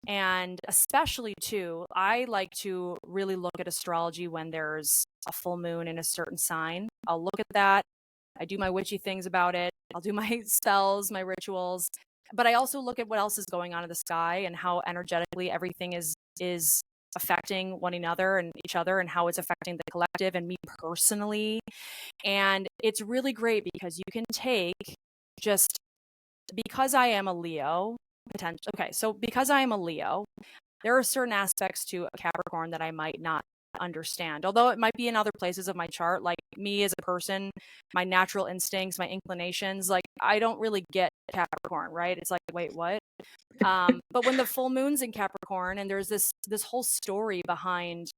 and especially too, I like to really look at astrology when there's a full moon in a certain sign. I'll look at that. I do my witchy things about it. I'll do my spells, my rituals. But I also look at what else is going on in the sky and how energetically everything is affecting one another and each other, and how it's affecting the collective and me personally. And it's really great because you can take, just because I am a Leo, okay, so because I am a Leo, there are certain aspects to a Capricorn that I might not understand, although it might be in other places of my chart. Like me as a person, my natural instincts, my inclinations, like I don't really get Capricorn, right? It's like, wait, what? But when the full moon's in Capricorn and there's this whole story behind,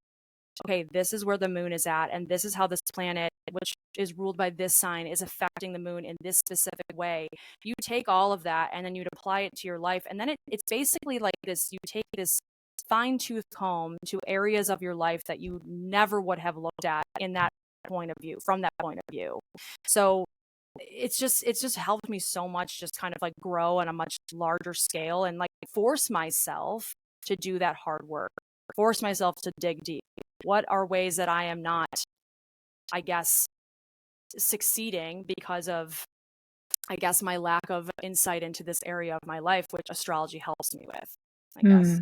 okay, this is where the moon is at, and this is how this planet, which is ruled by this sign, is affecting the moon in this specific way. You take all of that and then you'd apply it to your life. And then it's basically like this, you take this fine-tooth comb to areas of your life that you never would have looked at in that point of view, from that point of view. So it's just helped me so much, just kind of like grow on a much larger scale and like force myself to do that hard work, force myself to dig deep. What are ways that I am not, I guess, succeeding because of, I guess, my lack of insight into this area of my life, which astrology helps me with, I guess.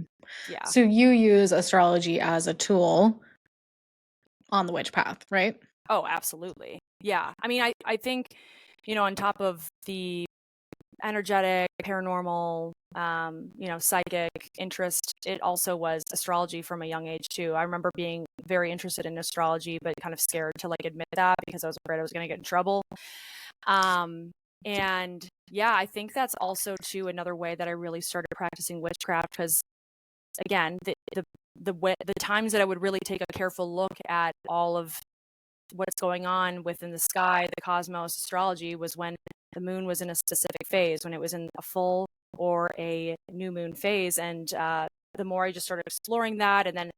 Yeah. So you use astrology as a tool on the witch path, right? Oh, absolutely. Yeah. I mean, I think, on top of the energetic, paranormal, psychic interest. It also was astrology from a young age too. I remember being very interested in astrology, but kind of scared to like admit that because I was afraid I was going to get in trouble. And yeah, I think that's also too another way that I really started practicing witchcraft, because again, the times that I would really take a careful look at all of what's going on within the sky, the cosmos, astrology, was when the moon was in a specific phase, when it was in a full or a new moon phase. And the more I just started exploring that, and then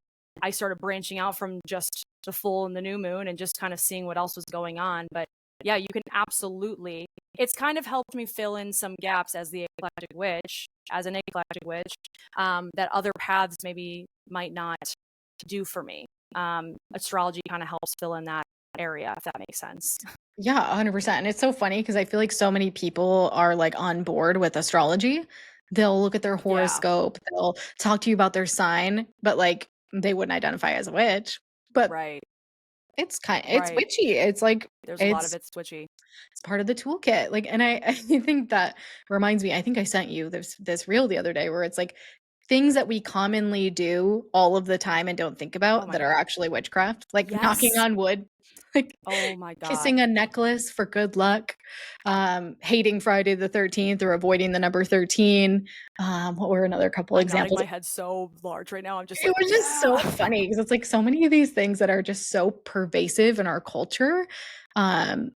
I started branching out from just the full and the new moon and just kind of seeing what else was going on. But yeah, you can absolutely, it's kind of helped me fill in some gaps as an eclectic witch, that other paths maybe might not do for me. Astrology kind of helps fill in that area, if that makes sense. Yeah, 100%. And it's so funny because I feel like so many people are like on board with astrology. They'll look at their Yeah, horoscope, they'll talk to you about their sign, but like they wouldn't identify as a witch. But right, it's right. witchy. It's like There's a lot of it's it switchy. it's part of the toolkit. Like, and I think that reminds me, I think I sent you this reel the other day where it's like things that we commonly do all of the time and don't think Oh about my that are God. actually witchcraft, like knocking Yes. on wood, like Oh my God. kissing a necklace for good luck, hating Friday the 13th or avoiding the number 13. What were another couple I'm nodding examples? my head so large right now. I'm just It like, was just so yeah. funny because it's like so many of these things that are just so pervasive in our culture. Um,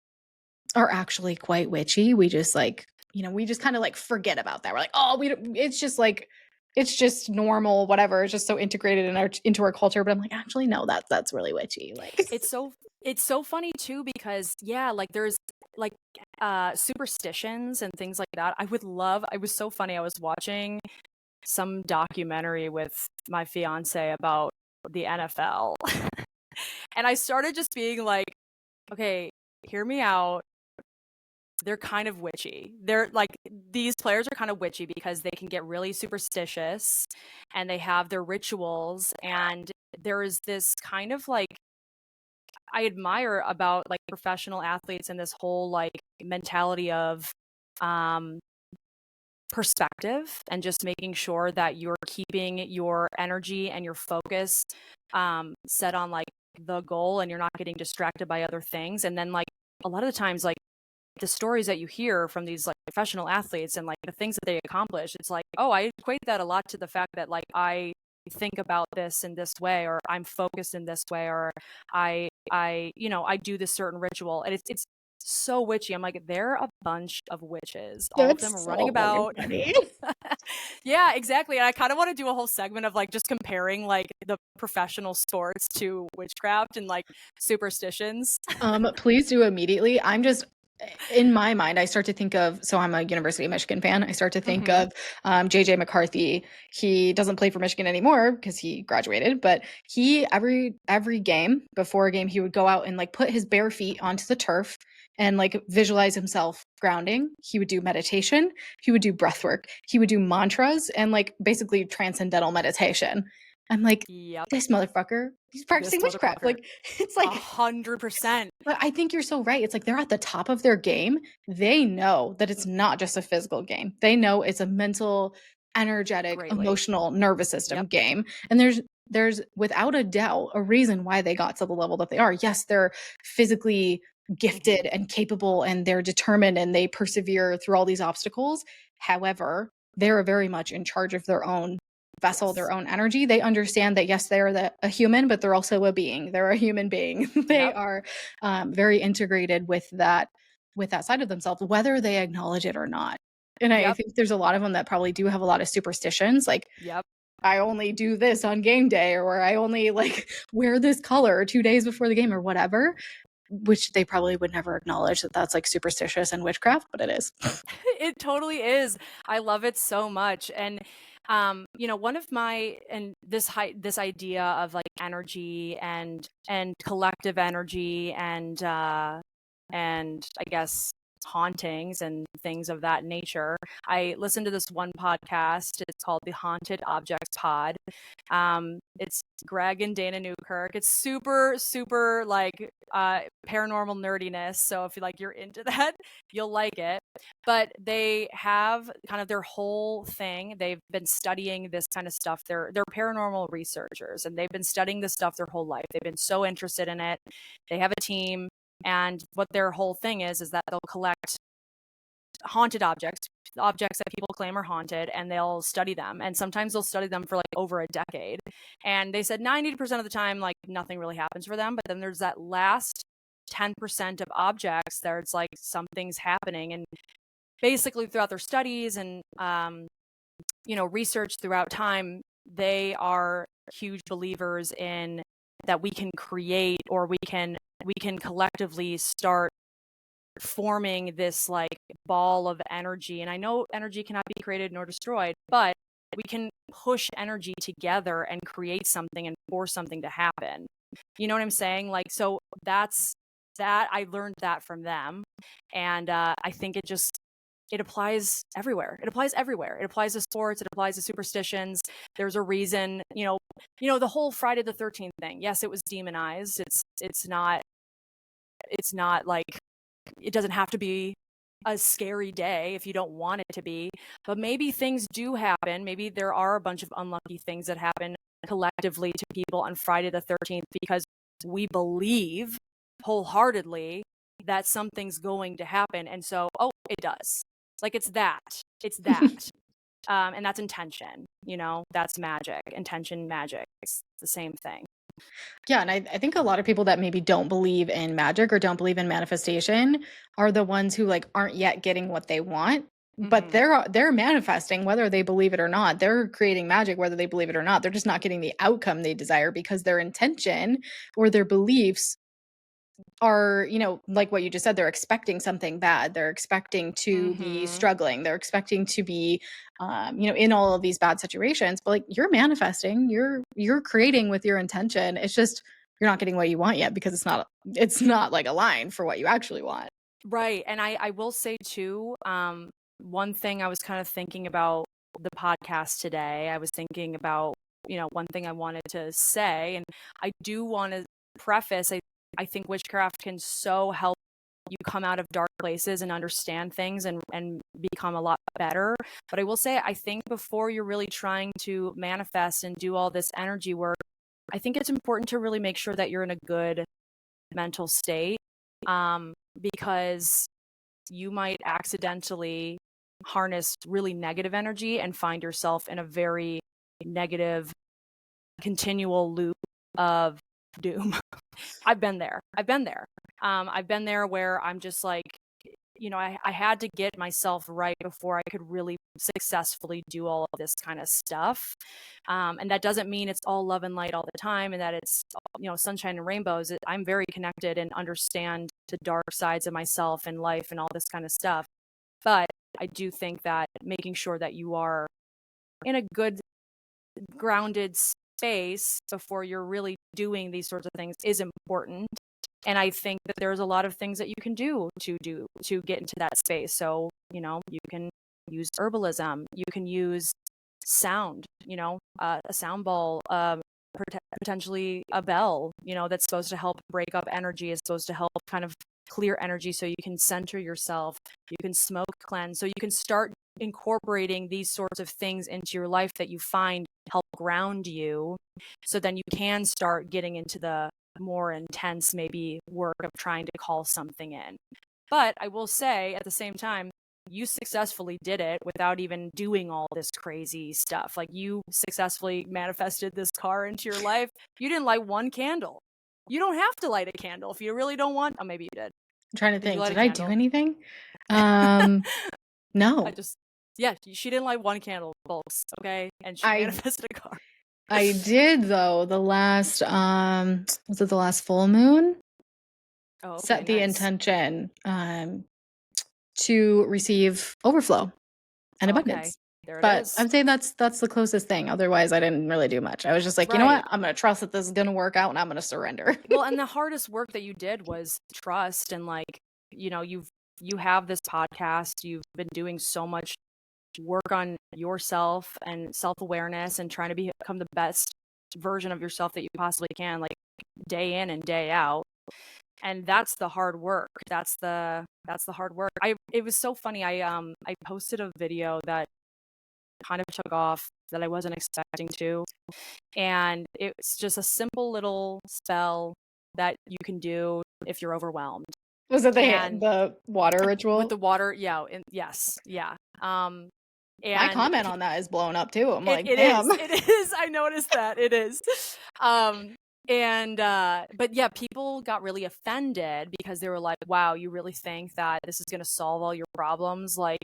are actually quite witchy. We just like, we just kind of like forget about that. We're like, oh, we don't, it's just normal, whatever. It's just so integrated into our culture. But I'm like, actually, no, that's really witchy. Like, It's so it's so funny too, because yeah, like there's like superstitions and things like that. It was so funny. I was watching some documentary with my fiance about the NFL. And I started just being like, okay, hear me out. They're kind of witchy. They're like, these players are kind of witchy because they can get really superstitious and they have their rituals. And there is this kind of like, I admire about like professional athletes and this whole like mentality of um perspective, and just making sure that you're keeping your energy and your focus set on like the goal, and you're not getting distracted by other things. And then like a lot of the times, like the stories that you hear from these like professional athletes and like the things that they accomplish, it's like, oh, I equate that a lot to the fact that like I think about this in this way, or I'm focused in this way, or I do this certain ritual. And it's so witchy. I'm like, they're a bunch of witches, all of them that's running so fucking about. funny. Yeah, exactly. And I kind of want to do a whole segment of like just comparing like the professional sports to witchcraft and like superstitions. Please do immediately. I'm just in my mind, I start to think of, so I'm a University of Michigan fan. I start to think Hmm. of JJ McCarthy. He doesn't play for Michigan anymore because he graduated, but he every game, before a game, he would go out and like put his bare feet onto the turf and like visualize himself grounding. He would do meditation, he would do breath work, he would do mantras and like basically transcendental meditation. I'm like, Yep. this motherfucker, he's This practicing witchcraft. motherfucker. Like, it's A like, 100%. but I think you're so right. It's like they're at the top of their game. They know that it's not just a physical game. They know it's a mental, energetic, Greatly. emotional, nervous system Yep. game. And there's without a doubt a reason why they got to the level that they are. Yes, they're physically Hmm. gifted and capable and they're determined and they persevere through all these obstacles. However, they're very much in charge of their own vessel, Yes. their own energy. They understand that yes, they're a human, but they're also a being. They're a human being. They Yep. are very integrated with that side of themselves, whether they acknowledge it or not. And I Yep. think there's a lot of them that probably do have a lot of superstitions, like Yep. I only do this on game day, or I only like wear this color 2 days before the game, or whatever. Which they probably would never acknowledge that that's like superstitious and witchcraft, but it is. It totally is. I love it so much. And one of my, and this idea of like energy and collective energy and I guess hauntings and things of that nature. I listened to this one podcast. It's called the Haunted Objects Pod. It's Greg and Dana Newkirk. It's super, super like paranormal nerdiness. So if you're into that, you'll like it. But they have kind of their whole thing. They've been studying this kind of stuff. They're paranormal researchers, and they've been studying this stuff their whole life. They've been so interested in it. They have a team, and what their whole thing is that they'll collect haunted objects that people claim are haunted, and they'll study them. And sometimes they'll study them for like over a decade. And they said 90% of the time, like nothing really happens for them. But then there's that last 10% of objects that it's like something's happening. And basically throughout their studies and, research throughout time, they are huge believers in that we can create, or we can collectively start forming this like ball of energy. And I know energy cannot be created nor destroyed, but we can push energy together and create something and force something to happen. You know what I'm saying? Like, so that's that. I learned that from them. And I think it applies everywhere. It applies everywhere. It applies to sports. It applies to superstitions. There's a reason, the whole Friday the 13th thing. Yes, it was demonized. It's not like, it doesn't have to be a scary day if you don't want it to be, but maybe things do happen. Maybe there are a bunch of unlucky things that happen collectively to people on Friday the 13th because we believe wholeheartedly that something's going to happen. And so, it does. Like, it's that. And that's intention, that's magic. Intention, magic. It's the same thing. Yeah, and I think a lot of people that maybe don't believe in magic or don't believe in manifestation are the ones who like aren't yet getting what they want, but they're manifesting whether they believe it or not. They're creating magic whether they believe it or not. They're just not getting the outcome they desire because their intention or their beliefs are, like what you just said, they're expecting something bad. They're expecting to be struggling. They're expecting to be, in all of these bad situations. But like, you're manifesting, you're creating with your intention. It's just you're not getting what you want yet because it's not like aligned for what you actually want. Right. And I will say too, one thing I was kind of thinking about the podcast today. I was thinking about, one thing I wanted to say, and I do want to preface, I think witchcraft can so help you come out of dark places and understand things and become a lot better. But I will say, I think before you're really trying to manifest and do all this energy work, I think it's important to really make sure that you're in a good mental state, because you might accidentally harness really negative energy and find yourself in a very negative, continual loop of doom. I've been there. I've been there where I'm just like, I had to get myself right before I could really successfully do all of this kind of stuff. And that doesn't mean it's all love and light all the time and that it's, sunshine and rainbows. I'm very connected and understand the dark sides of myself and life and all this kind of stuff. But I do think that making sure that you are in a good, grounded space before you're really doing these sorts of things is important. And I think that there's a lot of things that you can do to get into that space. So, you can use herbalism, you can use sound, a sound ball, potentially a bell, that's supposed to help break up energy, is supposed to help kind of clear energy so you can center yourself. You can smoke cleanse. So you can start incorporating these sorts of things into your life that you find help ground you. So then you can start getting into the more intense, maybe work of trying to call something in. But I will say at the same time, you successfully did it without even doing all this crazy stuff. Like, you successfully manifested this car into your life. You didn't light one candle. You don't have to light a candle if you really don't want. Oh, maybe you did. I'm trying to think. Did Did I do anything? No. She didn't light one candle, folks. Okay, and she manifested a car. I did though. The last was it the last full moon? Oh, okay, set the intention to receive overflow and abundance. But I'm saying that's the closest thing. Otherwise, I didn't really do much. I was just like, you know what? I'm going to trust that this is going to work out and I'm going to surrender. Well, and the hardest work that you did was trust, and like, you've you have this podcast, you've been doing so much work on yourself and self-awareness and trying to become the best version of yourself that you possibly can, like day in and day out. And that's the hard work. That's the hard work. It was so funny. I posted a video that kind of took off that I wasn't expecting to. And it's just a simple little spell that you can do if you're overwhelmed. Was it And the water with ritual? the water, yeah, yes, yeah. My And comment on that is blown up too. I'm like, it damn. is. It is. I noticed that. It is. Um, but yeah, people got really offended because they were like, wow, you really think that this is going to solve all your problems? Like,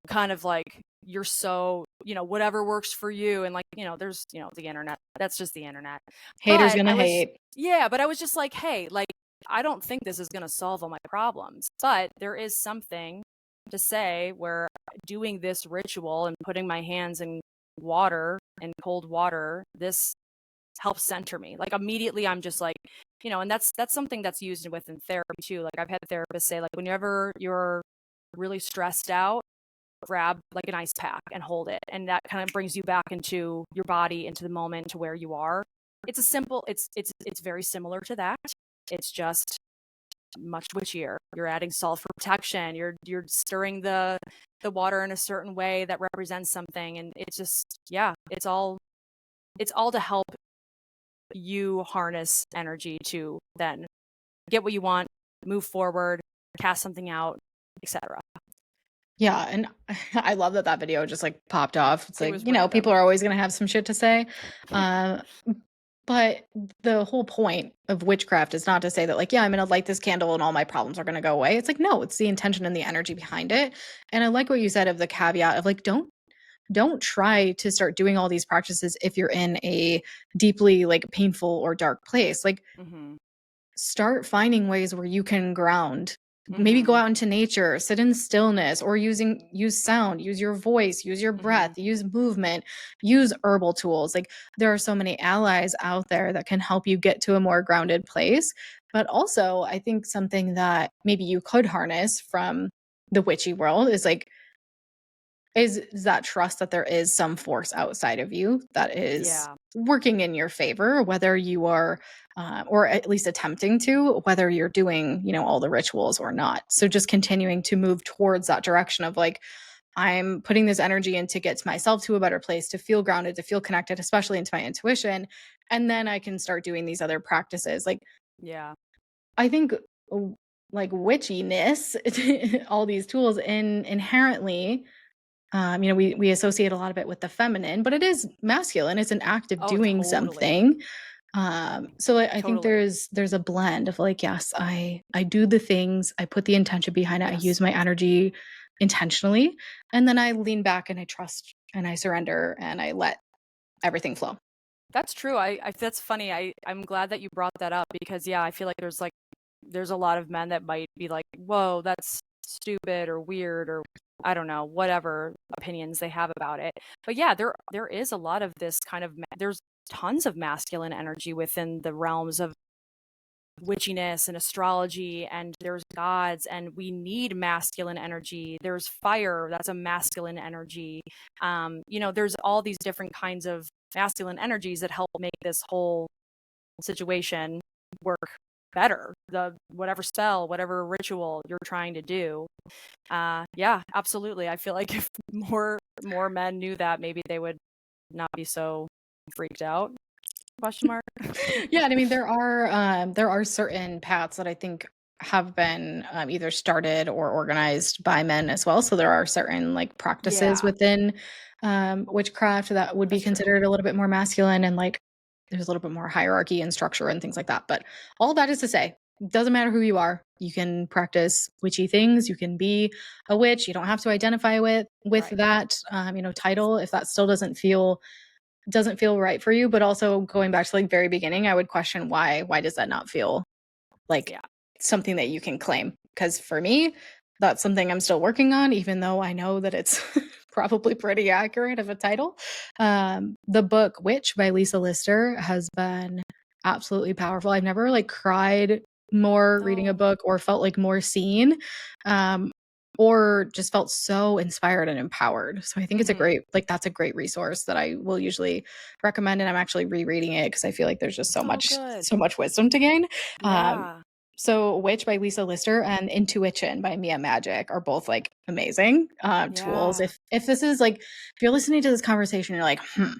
kind of like you're so, whatever works for you. And like, there's, the internet. That's just the internet. Haters But gonna hate. but I was just like, hey, like, I don't think this is going to solve all my problems. But there is something to say where doing this ritual and putting my hands in water and cold water, this helps center me. Like immediately I'm just like, and that's something that's used within therapy too. Like I've had therapists say like whenever you're really stressed out, grab like an ice pack and hold it. And that kind of brings you back into your body, into the moment, to where you are. It's a simple, it's very similar to that. It's just much witchier. You're adding salt for protection. You're stirring the water in a certain way that represents something. And it's just, yeah, it's all to help you harness energy to then get what you want, move forward, cast something out, etc. Yeah, and I love that that video just like popped off. It's It like, was people random. are always gonna have some shit to say. Uh, but the whole point of witchcraft is not to say that like, yeah, I'm gonna light this candle and all my problems are gonna go away. It's like, no, it's the intention and the energy behind it. And I like what you said of the caveat of like, don't try to start doing all these practices if you're in a deeply like painful or dark place. Like Mm-hmm. start finding ways where you can ground. Maybe go Mm-hmm. out into nature, sit in stillness, or use sound, use your voice, use your Mm-hmm. breath, use movement, use herbal tools. Like there are so many allies out there that can help you get to a more grounded place. But also, I think something that maybe you could harness from the witchy world is like is that trust that there is some force outside of you that is Yeah. working in your favor, whether you are, or at least attempting to, whether you're doing, all the rituals or not. So just continuing to move towards that direction of like, I'm putting this energy in to get myself to a better place, to feel grounded, to feel connected, especially into my intuition. And then I can start doing these other practices. Like, Yeah. I think like witchiness, all these tools inherently we associate a lot of it with the feminine, but it is masculine. It's an act of Oh, doing totally. something. So I think Totally. there's a blend of like, yes, I do the things, I put the intention behind it, I Yes. use my energy intentionally, and then I lean back and I trust and I surrender and I let everything flow. That's true. That's funny. I'm glad that you brought that up because yeah, I feel like there's a lot of men that might be like, whoa, that's stupid or weird or I don't know, whatever opinions they have about it. But yeah, there is a lot of this kind of there's tons of masculine energy within the realms of witchiness and astrology, and there's gods, and we need masculine energy. There's fire, that's a masculine energy. There's all these different kinds of masculine energies that help make this whole situation work better. The whatever spell, whatever ritual you're trying to do. Yeah, absolutely. I feel like if more men knew that, maybe they would not be so freaked out. Question mark. Yeah, and I mean there are certain paths that I think have been either started or organized by men as well. So there are certain like practices Yeah, within witchcraft that would be that's true. considered a little bit more masculine and like there's a little bit more hierarchy and structure and things like that. But all that is to say, doesn't matter who you are. You can practice witchy things. You can be a witch. You don't have to identify with Right. that title if that still doesn't feel right for you. But also going back to like very beginning, I would question why does that not feel like Yeah. something that you can claim? Because for me, that's something I'm still working on, even though I know that it's probably pretty accurate of a title. The book Witch by Lisa Lister has been absolutely powerful. I've never like cried more reading a Oh. book or felt like more seen, um, or just felt so inspired and empowered. So I think it's a Mhm. great like, that's a great resource that I will usually recommend, and I'm actually rereading it because I feel like there's just Oh, good. so much wisdom to gain. Um, Yeah. so Witch by Lisa Lister and Intuition by Mia Magic are both, like, amazing, tools. Yeah. If this is, like if you're listening to this conversation, you're like, "Hmm,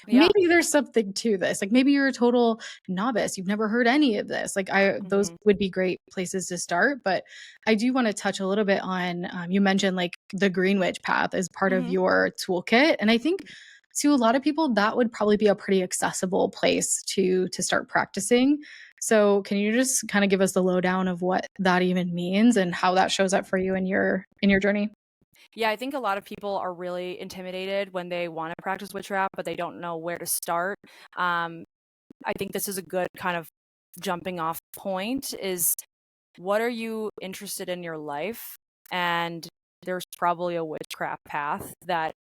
Yeah. maybe there's something to this." Like, maybe you're a total novice, you've never heard any of this. Like, those Mhm. would be great places to start, but I do wanna touch a little bit on, you mentioned, like, the Green Witch path as part of Mhm. your toolkit, and I think to a lot of people, that would probably be a pretty accessible place to start practicing. So, can you just kinda give us the lowdown of what that even means and how that shows up for you in your journey? Yeah, I think a lot of people are really intimidated when they wanna practice witchcraft, but they don't know where to start. Um, I think this is a good kind of jumping off point is what are you interested in your life? And there's probably a witchcraft path that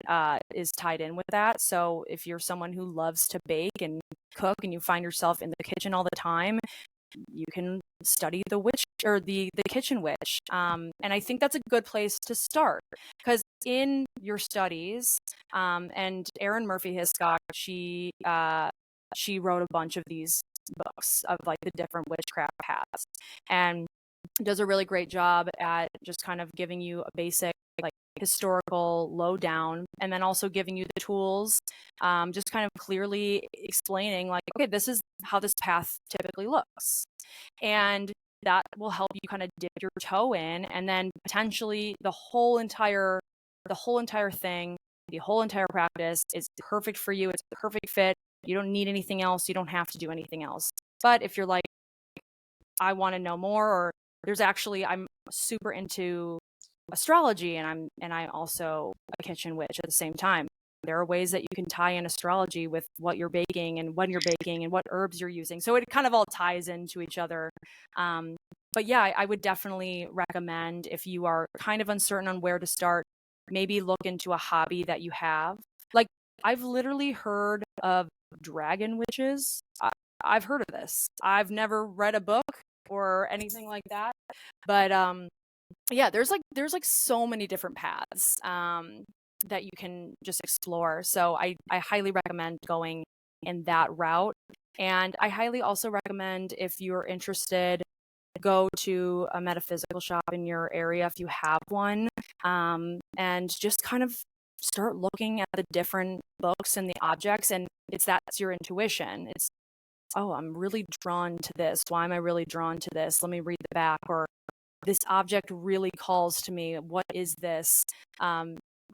is tied in with that. So if you're someone who loves to bake and cook and you find yourself in the kitchen all the time, you can study the witch or the kitchen witch. And I think that's a good place to start because in your studies, and Erin Murphy Hiscock, she wrote a bunch of these books of like the different witchcraft paths, and does a really great job at just kind of giving you a basic like historical lowdown and then also giving you the tools, just kind of clearly explaining like, okay, this is how this path typically looks, and that will help you kind of dip your toe in, and then potentially the whole entire thing, the whole entire practice is perfect for you. It's a perfect fit. You don't need anything else. You don't have to do anything else. But if you're like, I want to know more, or I'm super into astrology, and I'm also a kitchen witch at the same time. There are ways that you can tie in astrology with what you're baking and when you're baking and what herbs you're using. So it kind of all ties into each other. Um, but yeah, I would definitely recommend if you are kind of uncertain on where to start, maybe look into a hobby that you have. Like I've literally heard of dragon witches. I've heard of this. I've never read a book or anything like that. But yeah, there's like so many different paths that you can just explore. So I highly recommend going in that route. And I highly also recommend if you're interested, go to a metaphysical shop in your area if you have one, and just kind of start looking at the different books and the objects. And that's your intuition. It's, oh, I'm really drawn to this. Why am I really drawn to this? Let me read the back. Or this object really calls to me. What is this?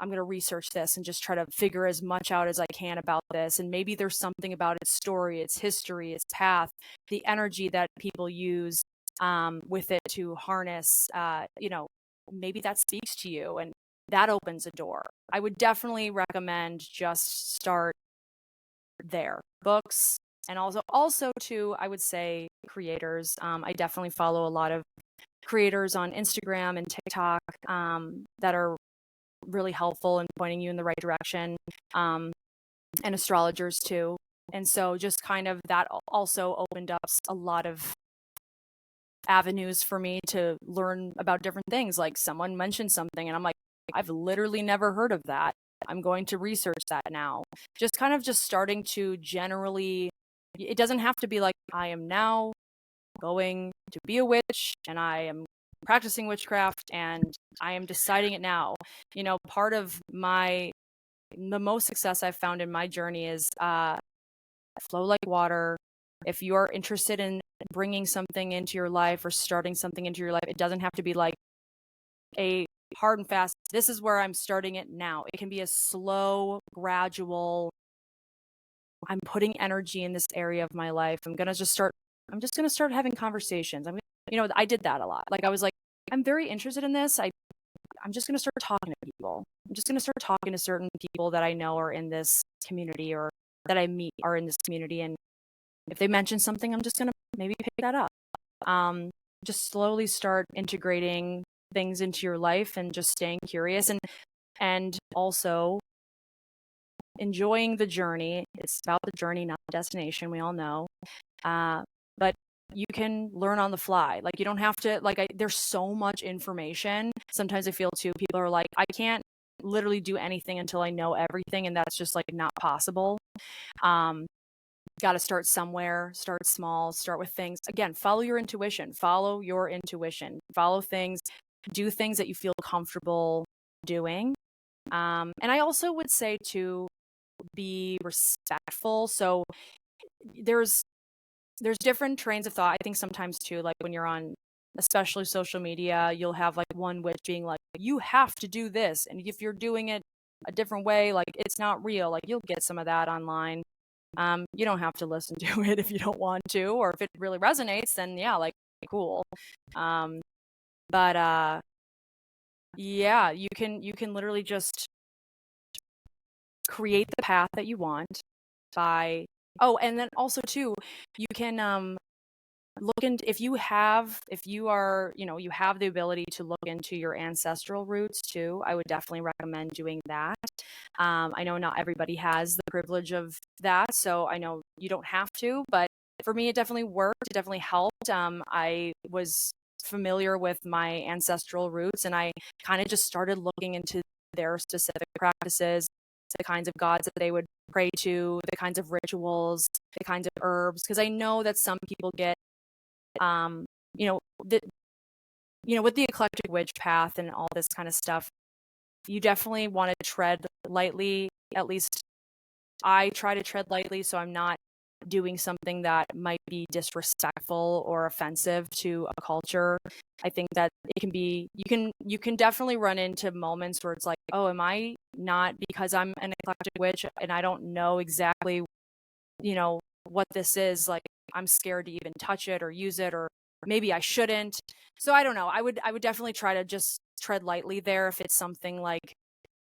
I'm going to research this and just try to figure as much out as I can about this. And maybe there's something about its story, its history, its path, the energy that people use with it to harness. Maybe that speaks to you and that opens a door. I would definitely recommend just start there. Books, and also too, I would say creators. I definitely follow a lot of creators on Instagram and TikTok that are really helpful in pointing you in the right direction, and astrologers too. And so just kind of that also opened up a lot of avenues for me to learn about different things. Like someone mentioned something and I'm like, I've literally never heard of that. I'm going to research that now. Just kind of just starting to generally, it doesn't have to be like, I am now going to be a witch and I am practicing witchcraft and I am deciding it now. Part of the most success I've found in my journey is flow like water. If you're interested in bringing something into your life or starting something into your life, it doesn't have to be like a hard and fast, this is where I'm starting it now. It can be a slow, gradual, I'm putting energy in this area of my life. I'm just going to start having conversations. I did that a lot. Like I was like, I'm very interested in this. I'm just going to start talking to people. I'm just going to start talking to certain people that I know are in this community or that I meet are in this community. And if they mention something, I'm just going to maybe pick that up. Just slowly start integrating things into your life and just staying curious and also enjoying the journey. It's about the journey, not the destination. We all know. But you can learn on the fly. Like, you don't have to, like, there's so much information. Sometimes I feel too, people are like, I can't literally do anything until I know everything. And that's just like not possible. Got to start somewhere, start small, start with things. Again, follow your intuition, follow things, do things that you feel comfortable doing. And I also would say to be respectful. So there's different trains of thought. I think sometimes too, like when you're on, especially social media, you'll have like one witch being like, you have to do this. And if you're doing it a different way, like it's not real. Like you'll get some of that online. You don't have to listen to it if you don't want to, or if it really resonates, then yeah, like cool. But yeah, you can literally just create the path that you want by, oh, and then also too, you can look into, if you are, you have the ability to look into your ancestral roots too. I would definitely recommend doing that. I know not everybody has the privilege of that, so I know you don't have to, but for me, it definitely worked. It definitely helped. I was familiar with my ancestral roots, and I kind of just started looking into their specific practices, the kinds of gods that they would pray to, the kinds of rituals, the kinds of herbs, because I know that some people get you know, the, with the eclectic witch path and all this kind of stuff, you definitely want to tread lightly. At least I try to tread lightly, so I'm not doing something that might be disrespectful or offensive to a culture. I think that it can be, you can definitely run into moments where it's like, oh, am I not, because I'm an eclectic witch and I don't know exactly, what this is, like I'm scared to even touch it or use it, or maybe I shouldn't. So I don't know. I would definitely try to just tread lightly there. If it's something like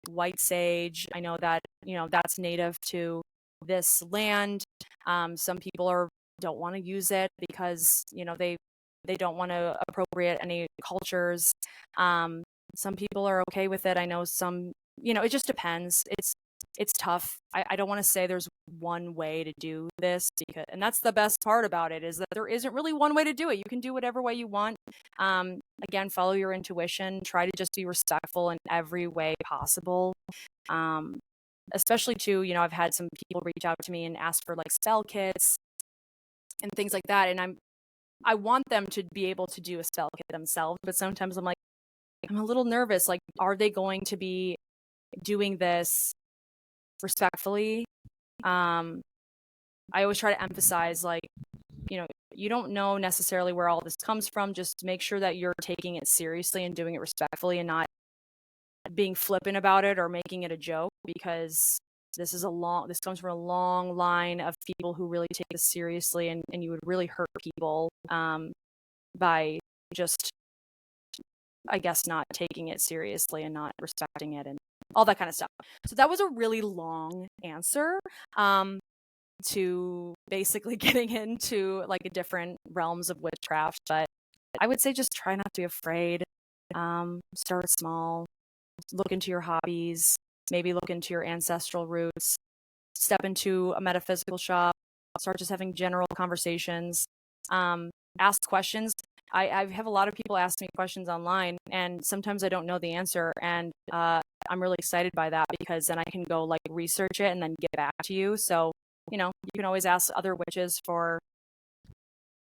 white sage, I know that, that's native to this land. Some people don't want to use it because, they don't want to appropriate any cultures. Some people are okay with it. I know some, it just depends. It's tough. I don't want to say there's one way to do this, and that's the best part about it, is that there isn't really one way to do it. You can do whatever way you want. Again, follow your intuition. Try to just be respectful in every way possible. Especially too, I've had some people reach out to me and ask for like spell kits and things like that, and I want them to be able to do a spell kit themselves, but sometimes I'm like, I'm a little nervous. Like, are they going to be doing this respectfully? I always try to emphasize, like, you don't know necessarily where all this comes from. Just make sure that you're taking it seriously and doing it respectfully and not being flippant about it or making it a joke, because this comes from a long line of people who really take this seriously, and you would really hurt people by just, I guess, not taking it seriously and not respecting it and all that kind of stuff. So that was a really long answer to basically getting into like a different realms of witchcraft. But I would say just try not to be afraid. Start small, look into your hobbies, maybe look into your ancestral roots, step into a metaphysical shop, start just having general conversations, ask questions. I have a lot of people ask me questions online, and sometimes I don't know the answer, and I'm really excited by that, because then I can go like research it and then get back to you. So, you can always ask other witches for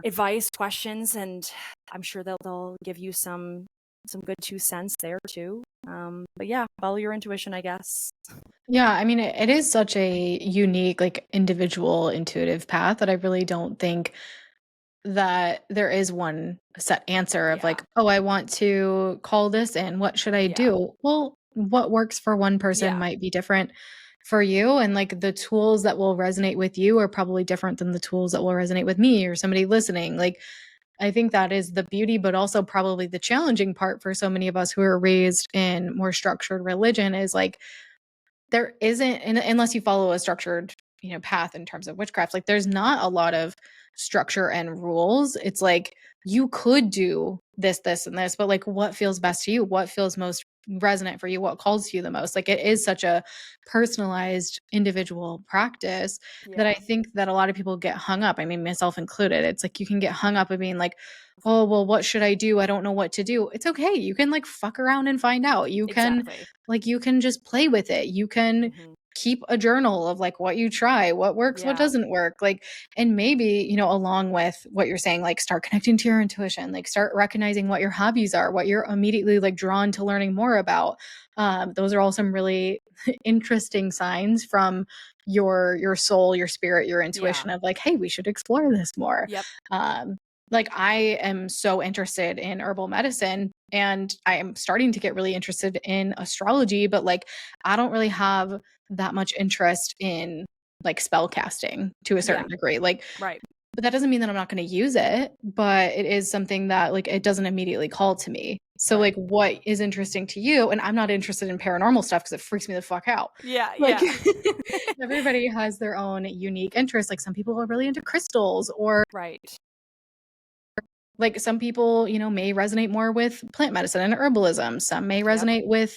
advice, questions, and I'm sure they'll give you some good 2 cents there too. But yeah, follow your intuition, I guess. Yeah, I mean, it is such a unique, like, individual intuitive path that I really don't think that there is one set answer of Yeah. like, "Oh, I want to call this in. What should I Yeah. do?" Well, what works for one person Yeah. might be different for you, and, like, the tools that will resonate with you are probably different than the tools that will resonate with me or somebody listening. Like, I think that is the beauty, but also probably the challenging part for so many of us who are raised in more structured religion is, like, there isn't, unless you follow a structured, path in terms of witchcraft, like, there's not a lot of structure and rules. It's like, you could do this, this, and this, but, like, what feels best to you? What feels most resonant for you, what calls to you the most. Like, it is such a personalized individual practice that I Yeah. think that a lot of people get hung up. I mean, myself included. It's like you can get hung up of being like, oh, well, what should I do? I don't know what to do. It's okay. You can like fuck around and find out. Exactly. You can just play with it. You can Mhm. keep a journal of like what you try, what works, what Yeah. doesn't work. Like, and maybe, along with what you're saying, like start connecting to your intuition, like start recognizing what your hobbies are, what you're immediately like drawn to learning more about. Those are all some really interesting signs from your soul, your spirit, your Yeah. intuition of like, hey, we should explore this more. Yep. Um, like I am so interested in herbal medicine and I am starting to get really interested in astrology, but like I don't really have that much interest in like spell casting to a Yeah. certain degree. Like, Right. but that doesn't mean that I'm not going to use it, but it is something that like it doesn't immediately call to me. So Right. like what is interesting to you? And I'm not interested in paranormal stuff because it freaks me the fuck out. Yeah. Like Yeah. everybody has their own unique interests. Like some people are really into crystals or Right. like some people, may resonate more with plant medicine and herbalism. Some may Yep. resonate with,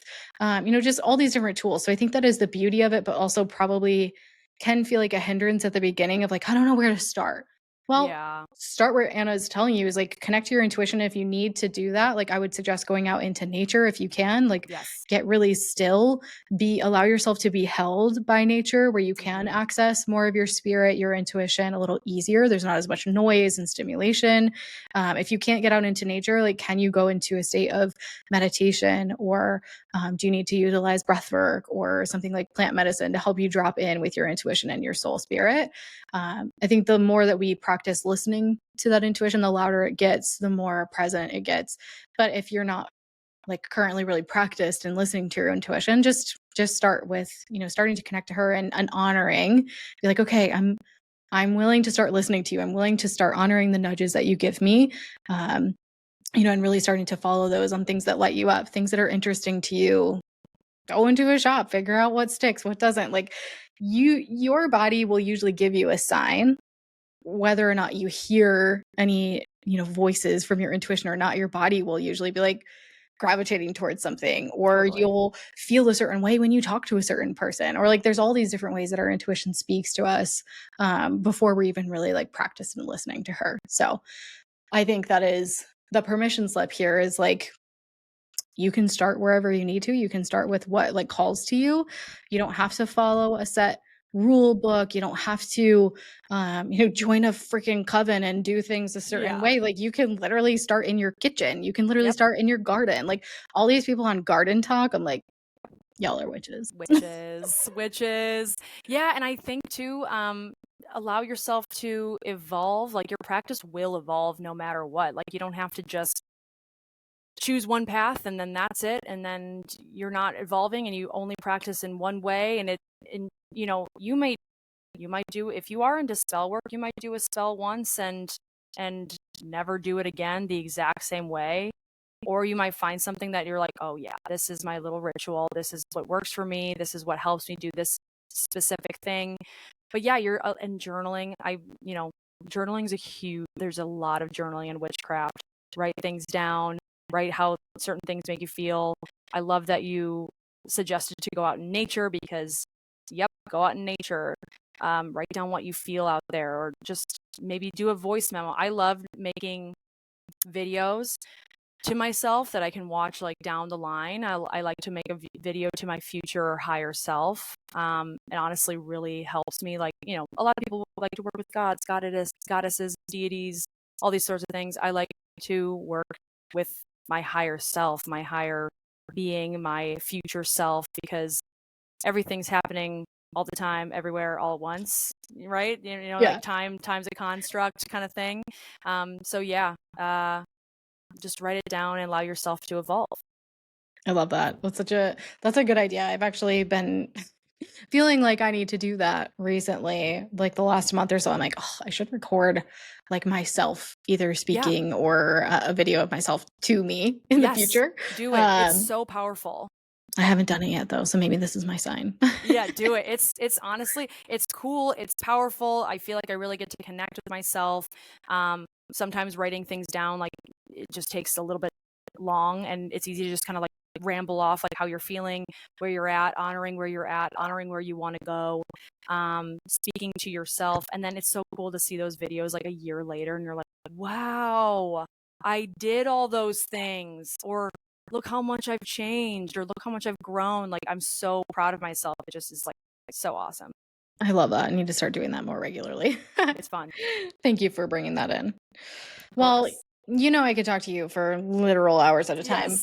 just all these different tools. So I think that is the beauty of it, but also probably can feel like a hindrance at the beginning of like, I don't know where to start. Well, Yeah. start where Anna is telling you is like connect to your intuition. If you need to do that, like I would suggest going out into nature if you can, like Yes. get really still, allow yourself to be held by nature where you can Mhm. access more of your spirit, your intuition a little easier. There's not as much noise and stimulation. If you can't get out into nature, like, can you go into a state of meditation or do you need to utilize breath work or something like plant medicine to help you drop in with your intuition and your soul spirit? I think the more that we practice listening to that intuition, the louder it gets, the more present it gets. But if you're not like currently really practiced in listening to your intuition, just start with, starting to connect to her and honoring, be like, okay, I'm willing to start listening to you. I'm willing to start honoring the nudges that you give me. Um, and really starting to follow those on things that light you up, things that are interesting to you. Go into a shop, figure out what sticks, what doesn't. Like your body will usually give you a sign whether or not you hear any, voices from your intuition or not. Your body will usually be like gravitating towards something, or Totally. you'll feel a certain way when you talk to a certain person, or like there's all these different ways that our intuition speaks to us before we're even really like practiced in listening to her. So I think that is the permission slip here is like you can start wherever you need to. You can start with what like calls to you. You don't have to follow a set rule book. You don't have to join a freaking coven and do things a certain Yeah. way. Like you can literally start in your kitchen. You can literally Yep. start in your garden. Like all these people on garden talk, I'm like, y'all are witches. Witches. Witches. Yeah, and I think too, allow yourself to evolve. Like your practice will evolve no matter what. Like you don't have to just choose one path and then that's it, and then you're not evolving and you only practice in one way, and you might do, if you are into spell work, you might do a spell once and never do it again the exact same way. Or you might find something that you're like, oh yeah, this is my little ritual, this is what works for me, this is what helps me do this specific thing. But yeah, you're and journaling, journaling's a huge, there's a lot of journaling in witchcraft. Write things down, write how certain things make you feel. I love that you suggested to go out in nature, because yep, go out in nature. Write down what you feel out there, or just maybe do a voice memo. I love making videos to myself that I can watch like down the line. I like to make a video to my future or higher self. It honestly really helps me. Like, a lot of people like to work with gods, goddesses, deities, all these sorts of things. I like to work with my higher self, my higher being, my future self, because everything's happening all the time, everywhere, all at once, right? Yeah. Like time's a construct kind of thing. So yeah, just write it down and allow yourself to evolve. I love that. That's a good idea. I've actually been feeling like I need to do that recently. Like the last month or so, I'm like, oh, I should record like myself either Yeah. speaking or a video of myself to me in the Yes. future. Do it. It's Um, so powerful. I haven't done it yet though, so maybe this is my sign. Yeah, do it. It's honestly, it's cool, it's powerful. I feel like I really get to connect with myself. Sometimes writing things down, like, it just takes a little bit long, and it's easy to just kind of like ramble off like how you're feeling, where you're at, honoring where you're at, honoring where you want to go, speaking to yourself. And then it's so cool to see those videos like a year later and you're like, wow, I did all those things, or look how much I've changed, or look how much I've grown. Like, I'm so proud of myself. It just is like so awesome. I love that. I need to start doing that more regularly. It's fun. Thank you for bringing that in. Of Well, course. I could talk to you for literal hours at a time, Yes.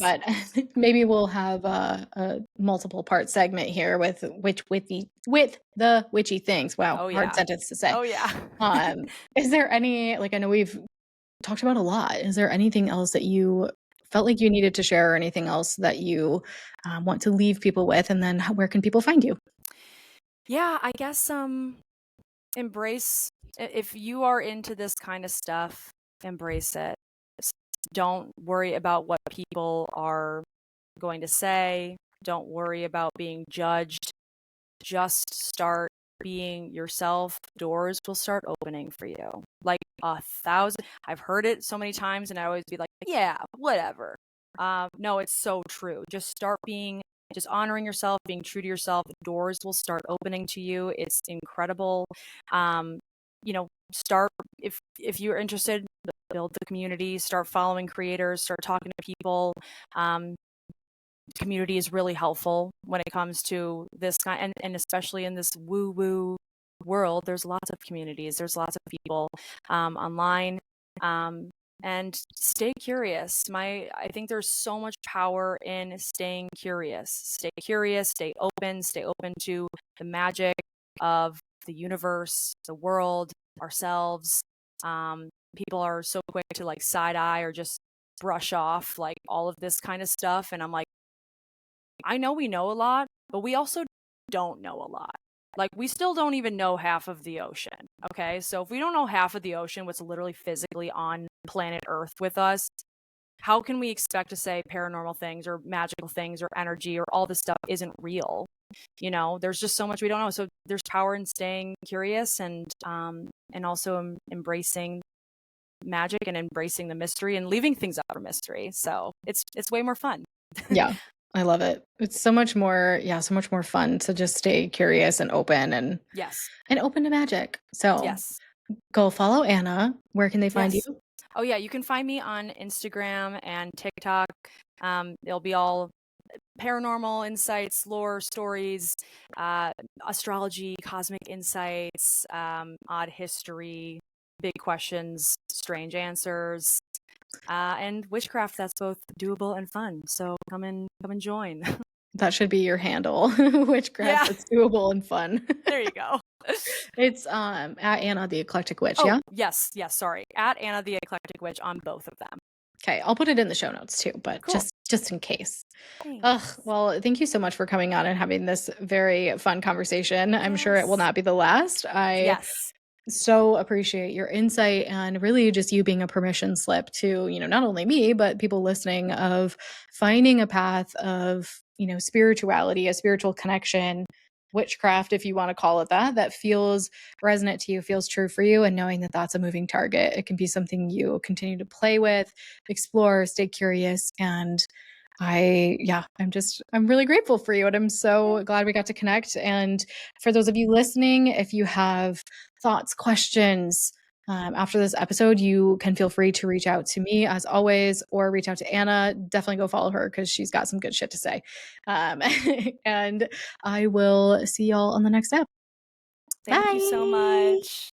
but maybe we'll have a multiple part segment here with the witchy things. Wow, Oh hard yeah. sentence to say. Oh yeah. Is there any, like, I know we've talked about a lot. Is there anything else that you felt like you needed to share, or anything else that you want to leave people with? And then where can people find you? Yeah, I guess embrace, if you are into this kind of stuff, embrace it. S- Don't worry about what people are going to say. Don't worry about being judged. Just start being yourself. Doors will start opening for you. Like 1,000. I've heard it so many times and I always be like, yeah, whatever. No, it's so true. Just honoring yourself, being true to yourself. Doors will start opening to you. It's incredible. Um, start, if you're interested, build the community, start following creators, start talking to people. Um, Community is really helpful when it comes to this kind, and especially in this woo woo world. There's lots of communities, there's lots of people online, and stay curious. I think there's so much power in staying curious. Stay open to the magic of the universe, the world, ourselves. People are so quick to like side eye or just brush off like all of this kind of stuff, and I'm like, I know we know a lot, but we also don't know a lot. Like, we still don't even know half of the ocean. Okay. So if we don't know half of the ocean, what's literally physically on planet Earth with us, how can we expect to say paranormal things or magical things or energy or all this stuff isn't real? There's just so much we don't know. So there's power in staying curious, and also embracing magic and embracing the mystery and leaving things up for mystery. So it's way more fun. Yeah, I love it. It's so much more fun to just stay curious and open, Yes. and open to magic. So Yes. go follow Anna. Where can they find you? Yes. Oh yeah, you can find me on Instagram and TikTok. It'll be all paranormal insights, lore, stories, uh, astrology, cosmic insights, odd history, big questions, strange answers, and witchcraft that's both doable and fun. So come and join. That should be your handle. Witchcraft Yeah, that's doable and fun. there you go. It's at Anna the Eclectic Witch, Oh yeah? yes, yes. Sorry, at Anna the Eclectic Witch on both of them. Okay, I'll put it in the show notes too, but Cool. just in case. Ugh, Thanks. well, thank you so much for coming on and having this very fun conversation. I'm sure it will Yes. not be the last. I Yes. so appreciate your insight, and really just you being a permission slip to, not only me, but people listening, of finding a path of, spirituality, a spiritual connection, witchcraft, if you want to call it that, that feels resonant to you, feels true for you, and knowing that that's a moving target. It can be something you continue to play with, explore, stay curious. And I'm really grateful for you. And I'm Yeah. so glad we got to connect. And for those of you listening, if you have thoughts, questions, after this episode, you can feel free to reach out to me as always, or reach out to Anna. Definitely go follow her because she's got some good shit to say. Um, and I will see y'all on the next step. Thank you so Bye. much.